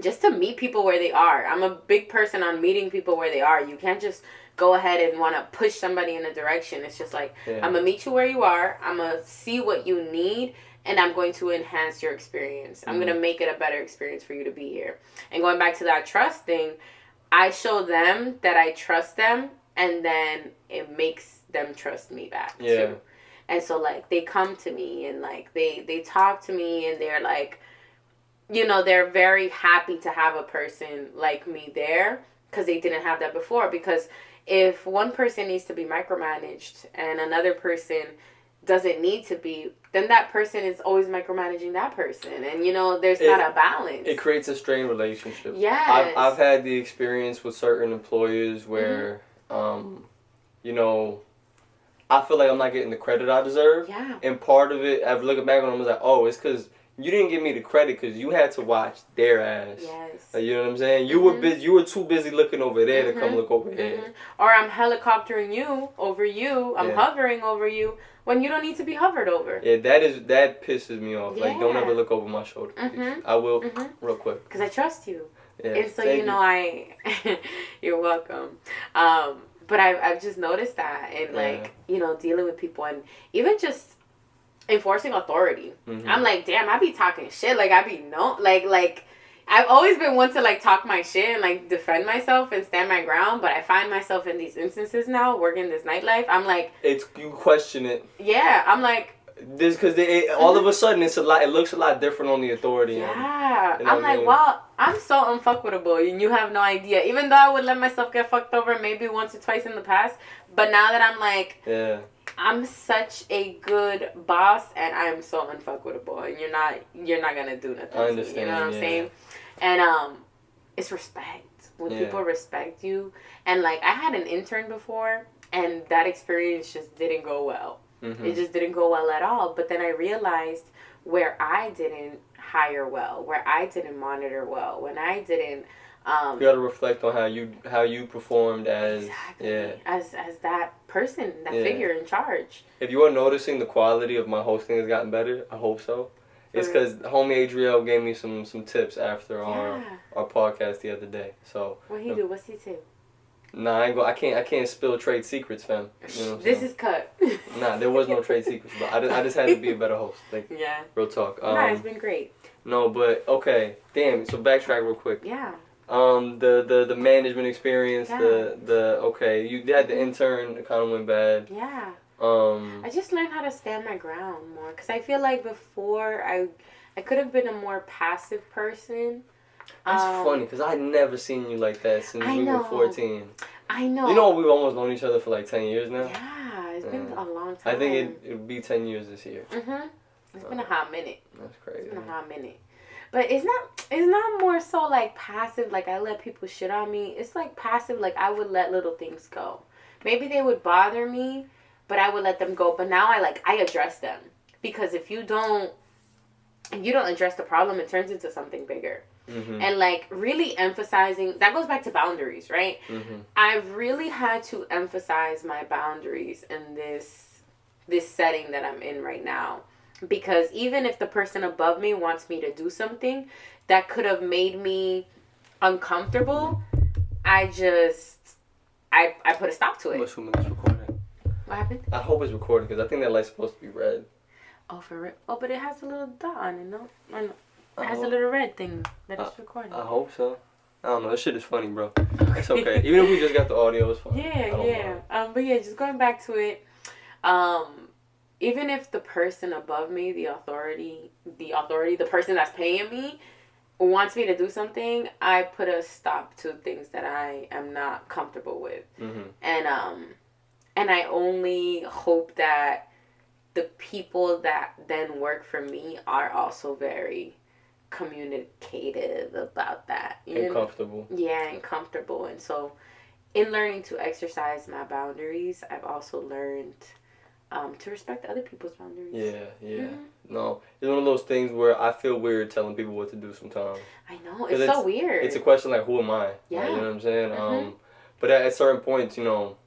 S1: just to meet people where they are. I'm a big person on meeting people where they are. You can't just go ahead and want to push somebody in a direction. It's just like, I'm going to meet you where you are. I'm going to see what you need, and I'm going to enhance your experience. I'm going to make it a better experience for you to be here. And going back to that trust thing, I show them that I trust them, and then it makes them trust me back too. And so, like, they come to me and, like, they talk to me, and they're like, you know, they're very happy to have a person like me there because they didn't have that before. Because if one person needs to be micromanaged and another person doesn't need to be, then that person is always micromanaging that person, and, you know, there's not a balance.
S2: It creates a strained relationship.
S1: Yes.
S2: I've had the experience with certain employers where you know, I feel like I'm not getting the credit I deserve.
S1: Yeah.
S2: And part of it, I've looking back on it, I was like, oh, it's because you didn't give me the credit because you had to watch their ass.
S1: Yes.
S2: Like, you know what I'm saying? You were busy. You were too busy looking over there to come look over here.
S1: Or I'm helicoptering you over you. I'm hovering over you when you don't need to be hovered over.
S2: Yeah, that pisses me off. Like, don't ever look over my shoulder. I will real quick.
S1: Because I trust you.
S2: Yeah.
S1: And so, you know, you're welcome. But I've just noticed that, and like, you know, dealing with people, and even just enforcing authority. I'm like, damn, I be talking shit. Like, I be like I've always been one to, like, talk my shit and, like, defend myself and stand my ground. But I find myself in these instances now, working this nightlife. I'm like,
S2: you question it.
S1: Yeah, I'm like,
S2: this because all of a sudden it looks a lot different on the authority.
S1: Yeah, I'm like, well, I'm so unfuckable, and you have no idea. Even though I would let myself get fucked over maybe once or twice in the past, but now that I'm like, I'm such a good boss, and I'm so unfuckable, and you're not gonna do nothing.
S2: I understand.
S1: To me, you know what I'm saying? And it's respect. When people respect you, and like, I had an intern before, and that experience just didn't go well. It just didn't go well at all. But then I realized where I didn't hire well, where I didn't monitor well, when I didn't.
S2: You got to reflect on how you performed as
S1: as that person, that figure in charge.
S2: If you are noticing the quality of my hosting has gotten better, I hope so. It's because homie Adriel gave me some tips after our podcast the other day. So
S1: what he do? What's he tip?
S2: Nah, I can't spill trade secrets, fam. You know what I'm
S1: This
S2: saying?
S1: is cut.
S2: Nah, there was no trade secrets, but I just had to be a better host. Like,
S1: yeah.
S2: real talk.
S1: Nah, it's been great.
S2: No, but okay. Damn. So backtrack real quick.
S1: Yeah.
S2: The management experience.
S1: Yeah.
S2: Okay. You had the intern. It kind of went bad.
S1: Yeah.
S2: I
S1: just learned how to stand my ground more, because I feel like before I could have been a more passive person.
S2: That's funny, because I had never seen you like that since we were 14.
S1: I know.
S2: You know, we've almost known each other for like 10 years now.
S1: Yeah, it's been a long time.
S2: I think it'll be 10 years this year.
S1: It's been a hot minute.
S2: That's crazy.
S1: It's been a hot minute. But it's not more so like passive, like I let people shit on me. It's like passive, like I would let little things go. Maybe they would bother me, but I would let them go. But now I address them. Because if you don't address the problem, it turns into something bigger. And like really emphasizing, that goes back to boundaries, right? I've really had to emphasize my boundaries in this setting that I'm in right now, because even if the person above me wants me to do something that could have made me uncomfortable, I put a stop to it.
S2: I'm assuming it's recording.
S1: What happened?
S2: I hope it's recording, because I think that light's supposed to be red.
S1: Oh, for real? Oh, but it has a little dot on it, no? It has a little red thing that it's recording.
S2: I hope so. I don't know. This shit is funny, bro. It's okay. Even if we just got the audio, it's fine.
S1: Yeah. But yeah, just going back to it. Even if the person above me, the authority, the person that's paying me, wants me to do something, I put a stop to things that I am not comfortable with. And I only hope that the people that then work for me are also very communicative about that.
S2: And comfortable.
S1: Yeah, and comfortable. And so in learning to exercise my boundaries, I've also learned to respect other people's boundaries.
S2: Yeah. No, it's one of those things where I feel weird telling people what to do sometimes.
S1: I know, it's so weird.
S2: It's a question like, who am I?
S1: Yeah.
S2: Like, you know what I'm saying? But at certain points, you know,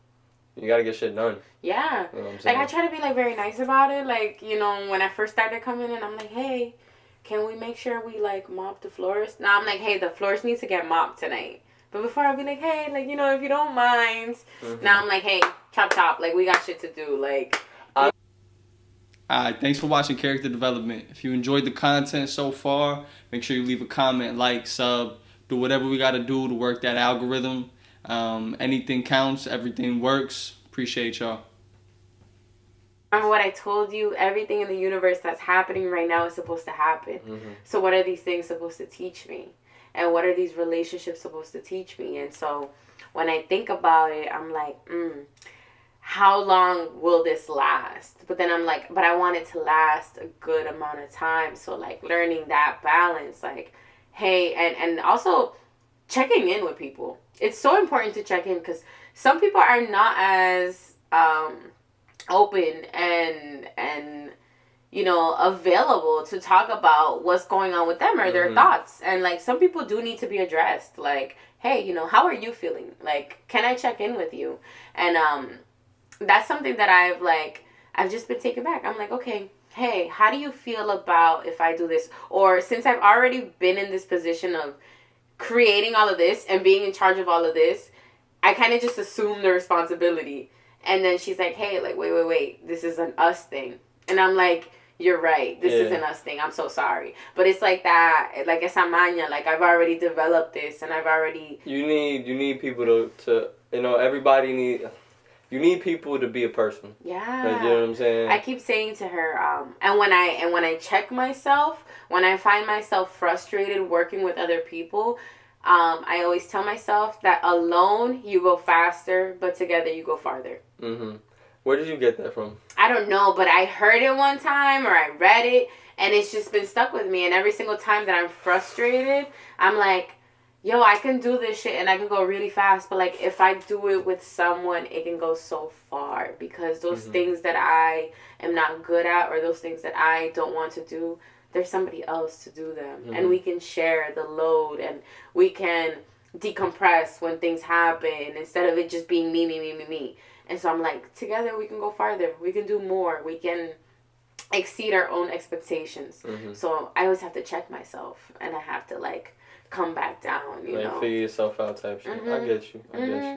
S2: you gotta get shit done.
S1: Yeah.
S2: You know what I'm saying?
S1: Like, I try to be, like, very nice about it. Like, you know, when I first started coming in, I'm like, hey, can we make sure we, like, mop the floors? Now I'm like, hey, the floors need to get mopped tonight. But before I'd be like, hey, like, you know, if you don't mind. Now I'm like, hey, chop. Like, we got shit to do. Like.
S2: Alright, thanks for watching Character Development. If you enjoyed the content so far, make sure you leave a comment, like, sub, do whatever we gotta do to work that algorithm. Anything counts, everything works. Appreciate y'all.
S1: Remember what I told you? Everything in the universe that's happening right now is supposed to happen. So what are these things supposed to teach me? And what are these relationships supposed to teach me? And so when I think about it, I'm like, how long will this last? But then I'm like, but I want it to last a good amount of time. So like learning that balance, like, hey, and also checking in with people. It's so important to check in, because some people are not as open and you know, available to talk about what's going on with them or their thoughts. And like, some people do need to be addressed. Like, hey, you know, how are you feeling? Like, can I check in with you? And that's something that I've just been taken back. I'm like, okay, hey, how do you feel about if I do this? Or since I've already been in this position of creating all of this and being in charge of all of this, I kind of just assume the responsibility. And then she's like, hey, like, wait, this is an us thing. And I'm like, you're right, this is an us thing, I'm so sorry. But it's like that, like, esa maña, like, I've already developed this, and I've already... You need people to you know, you need people to be a person. Yeah. Like, you know what I'm saying? I keep saying to her, and when I check myself, when I find myself frustrated working with other people, I always tell myself that alone you go faster, but together you go farther. Where did you get that from? I don't know, but I heard it one time or I read it, and it's just been stuck with me. And every single time that I'm frustrated, I'm like, yo, I can do this shit and I can go really fast. But like, if I do it with someone, it can go so far, because those things that I am not good at, or those things that I don't want to do, there's somebody else to do them. And we can share the load, and we can decompress when things happen instead of it just being me. And so I'm like, together we can go farther. We can do more. We can exceed our own expectations. So I always have to check myself, and I have to like come back down, you know. Figure yourself out type shit. I get you,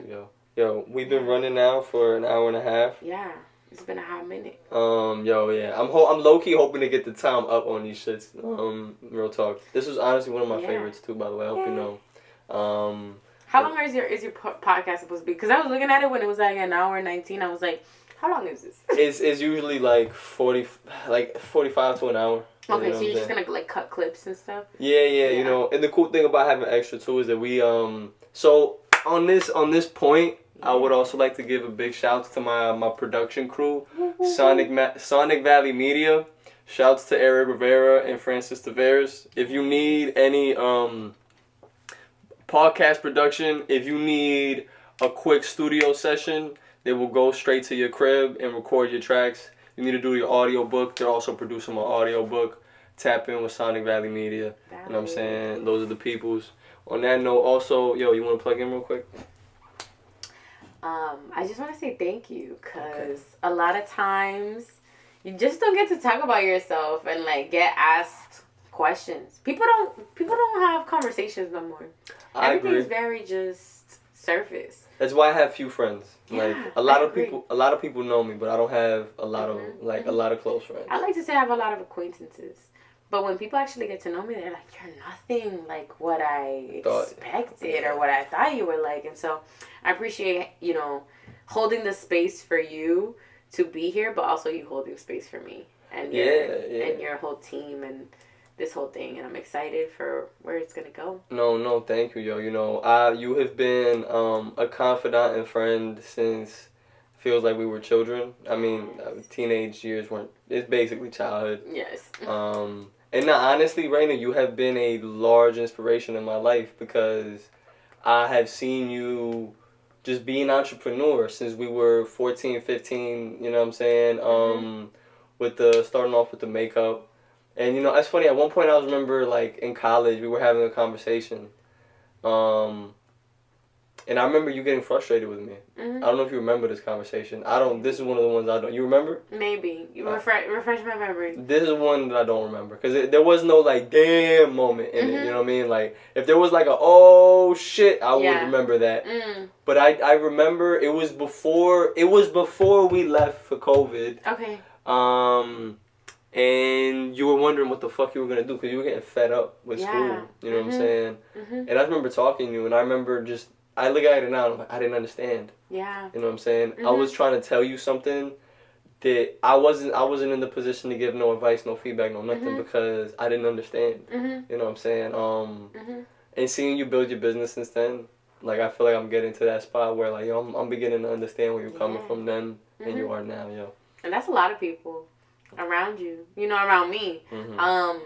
S1: yo.
S2: Yo, we've been running now for an hour and a half.
S1: Yeah. It's been a hot minute.
S2: Yeah. I'm low key hoping to get the time up on these shits. Real talk. This was honestly one of my favorites too. By the way, I hope you know.
S1: How long is your podcast supposed to be? Because I was looking at it when it was like an hour and 19. I was like, how long is this?
S2: It's usually like 45 to an hour.
S1: Okay, you know so you're just gonna like cut clips and stuff.
S2: Yeah. You know, and the cool thing about having extra too is that we so on this point. I would also like to give a big shout out to my production crew, Sonic Valley Media. Shouts to Eric Rivera and Francis Taveras. If you need any podcast production, if you need a quick studio session, they will go straight to your crib and record your tracks. You need to do your audio book. They're also producing my audio book. Tap in with Sonic Valley Media. You know what I'm saying? Those are the peoples. On that note, also, yo, you want to plug in real quick?
S1: I just want to say thank you, because a lot of times you just don't get to talk about yourself and like get asked questions. People don't have conversations no more. Everything's very just surface.
S2: That's why I have few friends. Like a lot of people know me, but I don't have a lot of a lot of close friends.
S1: I like to say I have a lot of acquaintances. But when people actually get to know me, they're like, you're nothing like what I expected or what I thought you were like. And so I appreciate, you know, holding the space for you to be here, but also you holding space for me and your whole team and this whole thing. And I'm excited for where it's going to go.
S2: No, thank you, yo. You know, you have been a confidant and friend since feels like we were children. I mean, teenage years it's basically childhood.
S1: Yes.
S2: And honestly, Raina, you have been a large inspiration in my life because I have seen you just be an entrepreneur since we were 14, 15, you know what I'm saying? Starting off with the makeup. And, you know, that's funny. At one point, I remember, like, in college, we were having a conversation. And I remember you getting frustrated with me. I don't know if you remember this conversation. This is one of the ones I don't. You remember?
S1: Maybe. You refresh my memory.
S2: This is one that I don't remember. Because there was no, like, damn moment in it. You know what I mean? Like, if there was, like, a, oh, shit, I would remember that. But I remember it was before we left for COVID.
S1: Okay.
S2: And you were wondering what the fuck you were going to do because you were getting fed up with school. You know what I'm saying? And I remember talking to you, and I remember I look at it now and I'm like, I didn't understand.
S1: Yeah.
S2: You know what I'm saying? I was trying to tell you something that I wasn't in the position to give no advice, no feedback, no nothing because I didn't understand. You know what I'm saying? And seeing you build your business since then, like I feel like I'm getting to that spot where like, yo, I'm beginning to understand where you're coming from then and you are now, yo.
S1: And that's a lot of people around you. You know, around me. You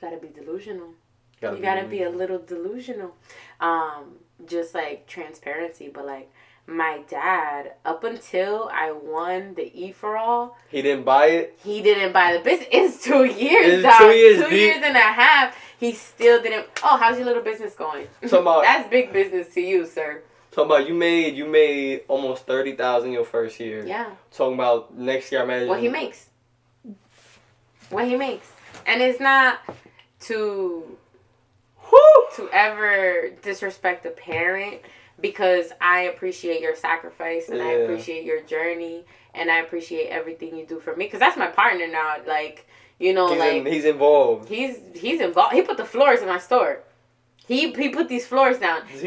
S1: gotta be delusional. You gotta be a little delusional. Just like transparency, but like my dad, up until I won the E for All,
S2: he didn't buy it.
S1: He didn't buy the business. It's 2 years,
S2: dog. 2 years,
S1: 2 years and a half. He still didn't. Oh, how's your little business going? That's big business to you, sir.
S2: Talking about you made almost $30,000 your first year.
S1: Yeah.
S2: Talking about next year, I imagine.
S1: What he makes, and it's not to ever disrespect a parent, because I appreciate your sacrifice and I appreciate your journey and I appreciate everything you do for me, because that's my partner now. Like, you know,
S2: he's involved.
S1: He's involved. He put the floors in my store. He put these floors down.
S2: Does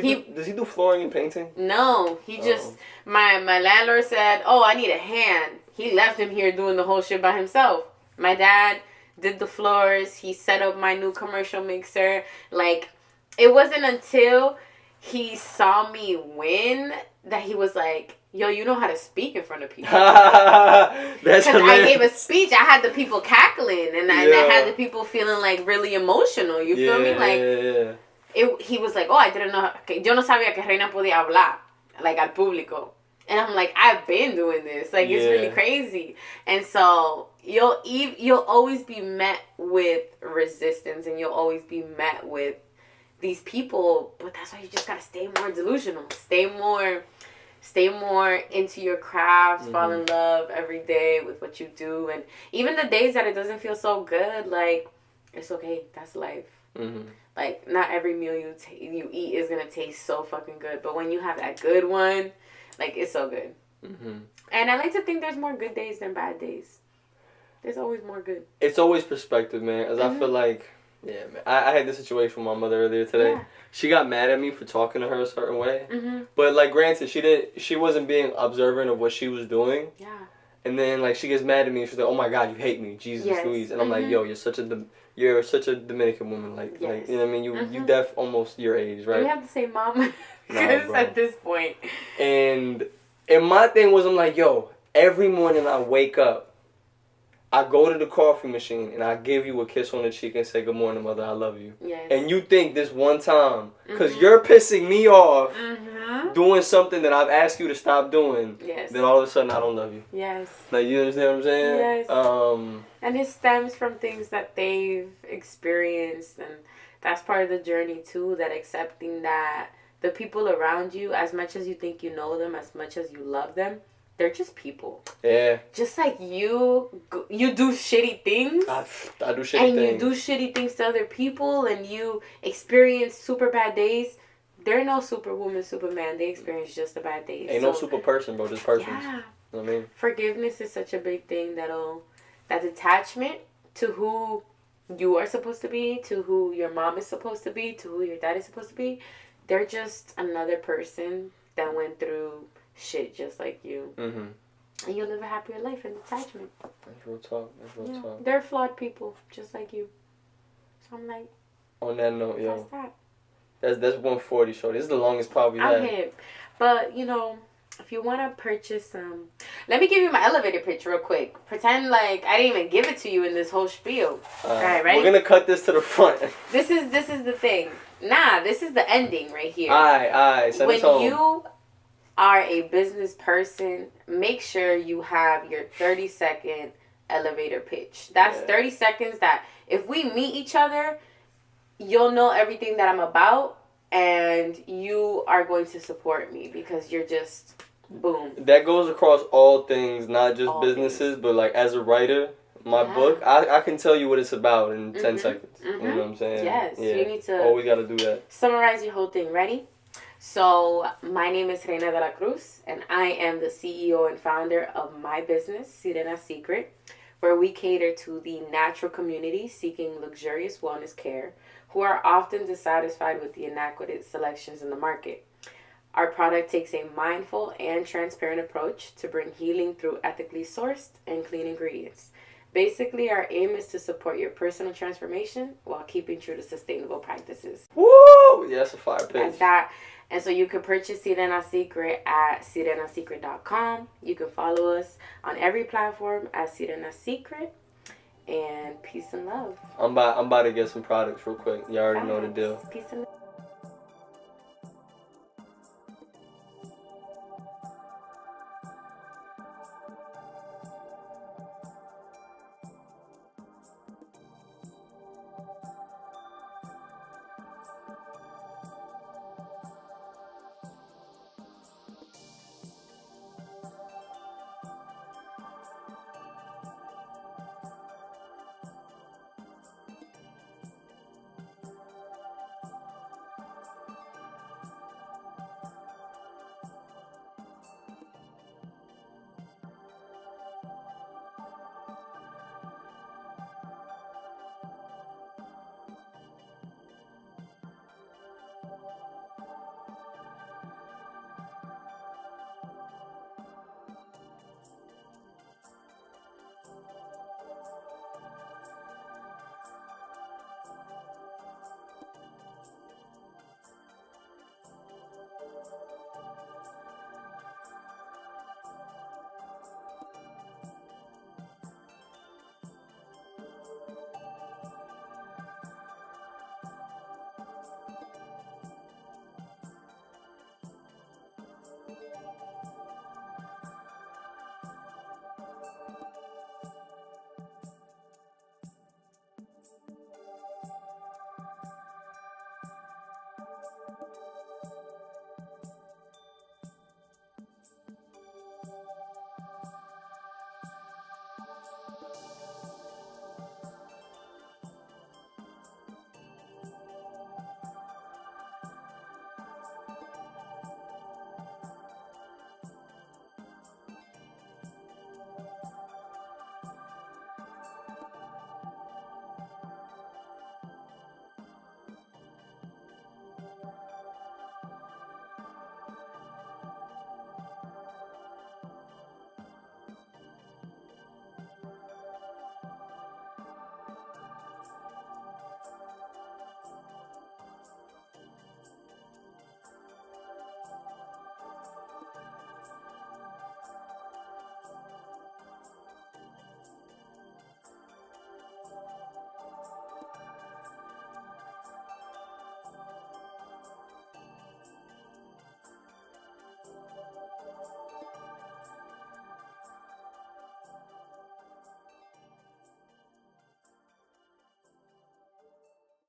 S2: he do flooring and painting?
S1: No, he just my landlord said, "Oh, I need a hand." He left him here doing the whole shit by himself. My dad did the floors. He set up my new commercial mixer. Like, it wasn't until he saw me win that he was like, yo, you know how to speak in front of people. Because I gave a speech. I had the people cackling. And I had the people feeling, like, really emotional. You feel me? Like, he was like, oh, I didn't know. Yo no sabía que Reina podía hablar, like, al público. And I'm like, I've been doing this. Like, it's really crazy. And so you'll always be met with resistance, and you'll always be met with these people. But that's why you just gotta stay more delusional. Stay more into your craft. Fall in love every day with what you do. And even the days that it doesn't feel so good, like, it's okay. That's life.
S2: Mm-hmm.
S1: Like, not every meal you eat is gonna taste so fucking good, but when you have that good one, like, it's so good.
S2: Mm-hmm.
S1: And I like to think there's more good days than bad days. There's always more good.
S2: It's always perspective, man. As I feel like, yeah, man. I had this situation with my mother earlier today.
S1: Yeah.
S2: She got mad at me for talking to her a certain way.
S1: Mm-hmm.
S2: But, like, granted, she wasn't being observant of what she was doing.
S1: Yeah.
S2: And then, like, she gets mad at me and she's like, "Oh my God, you hate me, Jesus Louise." And I'm like, "Yo, you're such a Dominican woman, like, you know what I mean? You deaf almost your age, right?"
S1: We have the same mom, because at this point.
S2: And my thing was, I'm like, yo, every morning I wake up, I go to the coffee machine and I give you a kiss on the cheek and say, "Good morning, mother, I love you."
S1: Yes.
S2: And you think this one time, because you're pissing me off doing something that I've asked you to stop doing, then all of a sudden I don't love you.
S1: Yes.
S2: Like, you understand what I'm saying?
S1: Yes. And it stems from things that they've experienced, and that's part of the journey too, that accepting that the people around you, as much as you think you know them, as much as you love them, they're just people.
S2: Yeah.
S1: Just like you do shitty things.
S2: I do shitty things.
S1: And you do shitty things to other people, and you experience super bad days. They're no superwoman, superman. They experience just the bad days.
S2: Ain't no super person, bro. Just persons.
S1: Yeah.
S2: You know what I mean?
S1: Forgiveness is such a big thing that detachment to who you are supposed to be, to who your mom is supposed to be, to who your dad is supposed to be. They're just another person that went through shit just like you. Mm-hmm. And you live a happier life in detachment.
S2: That's real talk. That's real talk.
S1: They're flawed people just like you. So I'm like,
S2: on that note, yo.
S1: That's
S2: That's 140, shorty. This is the longest pod we had.
S1: I'm hip. But, you know, if you want to purchase some... let me give you my elevator pitch real quick. Pretend like I didn't even give it to you in this whole spiel. All right, ready?
S2: We're going to cut this to the front.
S1: This is the thing. Nah, this is the ending right here.
S2: All right. Send us home.
S1: When you are a business person, make sure you have your 30-second elevator pitch. That's 30 seconds that if we meet each other, you'll know everything that I'm about, and you are going to support me because you're just boom. That
S2: goes across all things, not just businesses, but like as a writer, my book, I can tell you what it's about in 10 seconds. You know what I'm saying?
S1: Yes, you need to
S2: always got to do that.
S1: Summarize your whole thing. Ready? So, my name is Reina de la Cruz, and I am the CEO and founder of my business, Sirena Secret, where we cater to the natural community seeking luxurious wellness care who are often dissatisfied with the inadequate selections in the market. Our product takes a mindful and transparent approach to bring healing through ethically sourced and clean ingredients. Basically, our aim is to support your personal transformation while keeping true to sustainable practices.
S2: Woo! Yeah, that's a fire pitch.
S1: Like that. And so you can purchase Sirena Secret at sirenasecret.com. You can follow us on every platform at Sirena Secret. And peace and love.
S2: I'm about to get some products real quick. You already know the deal.
S1: Peace and love.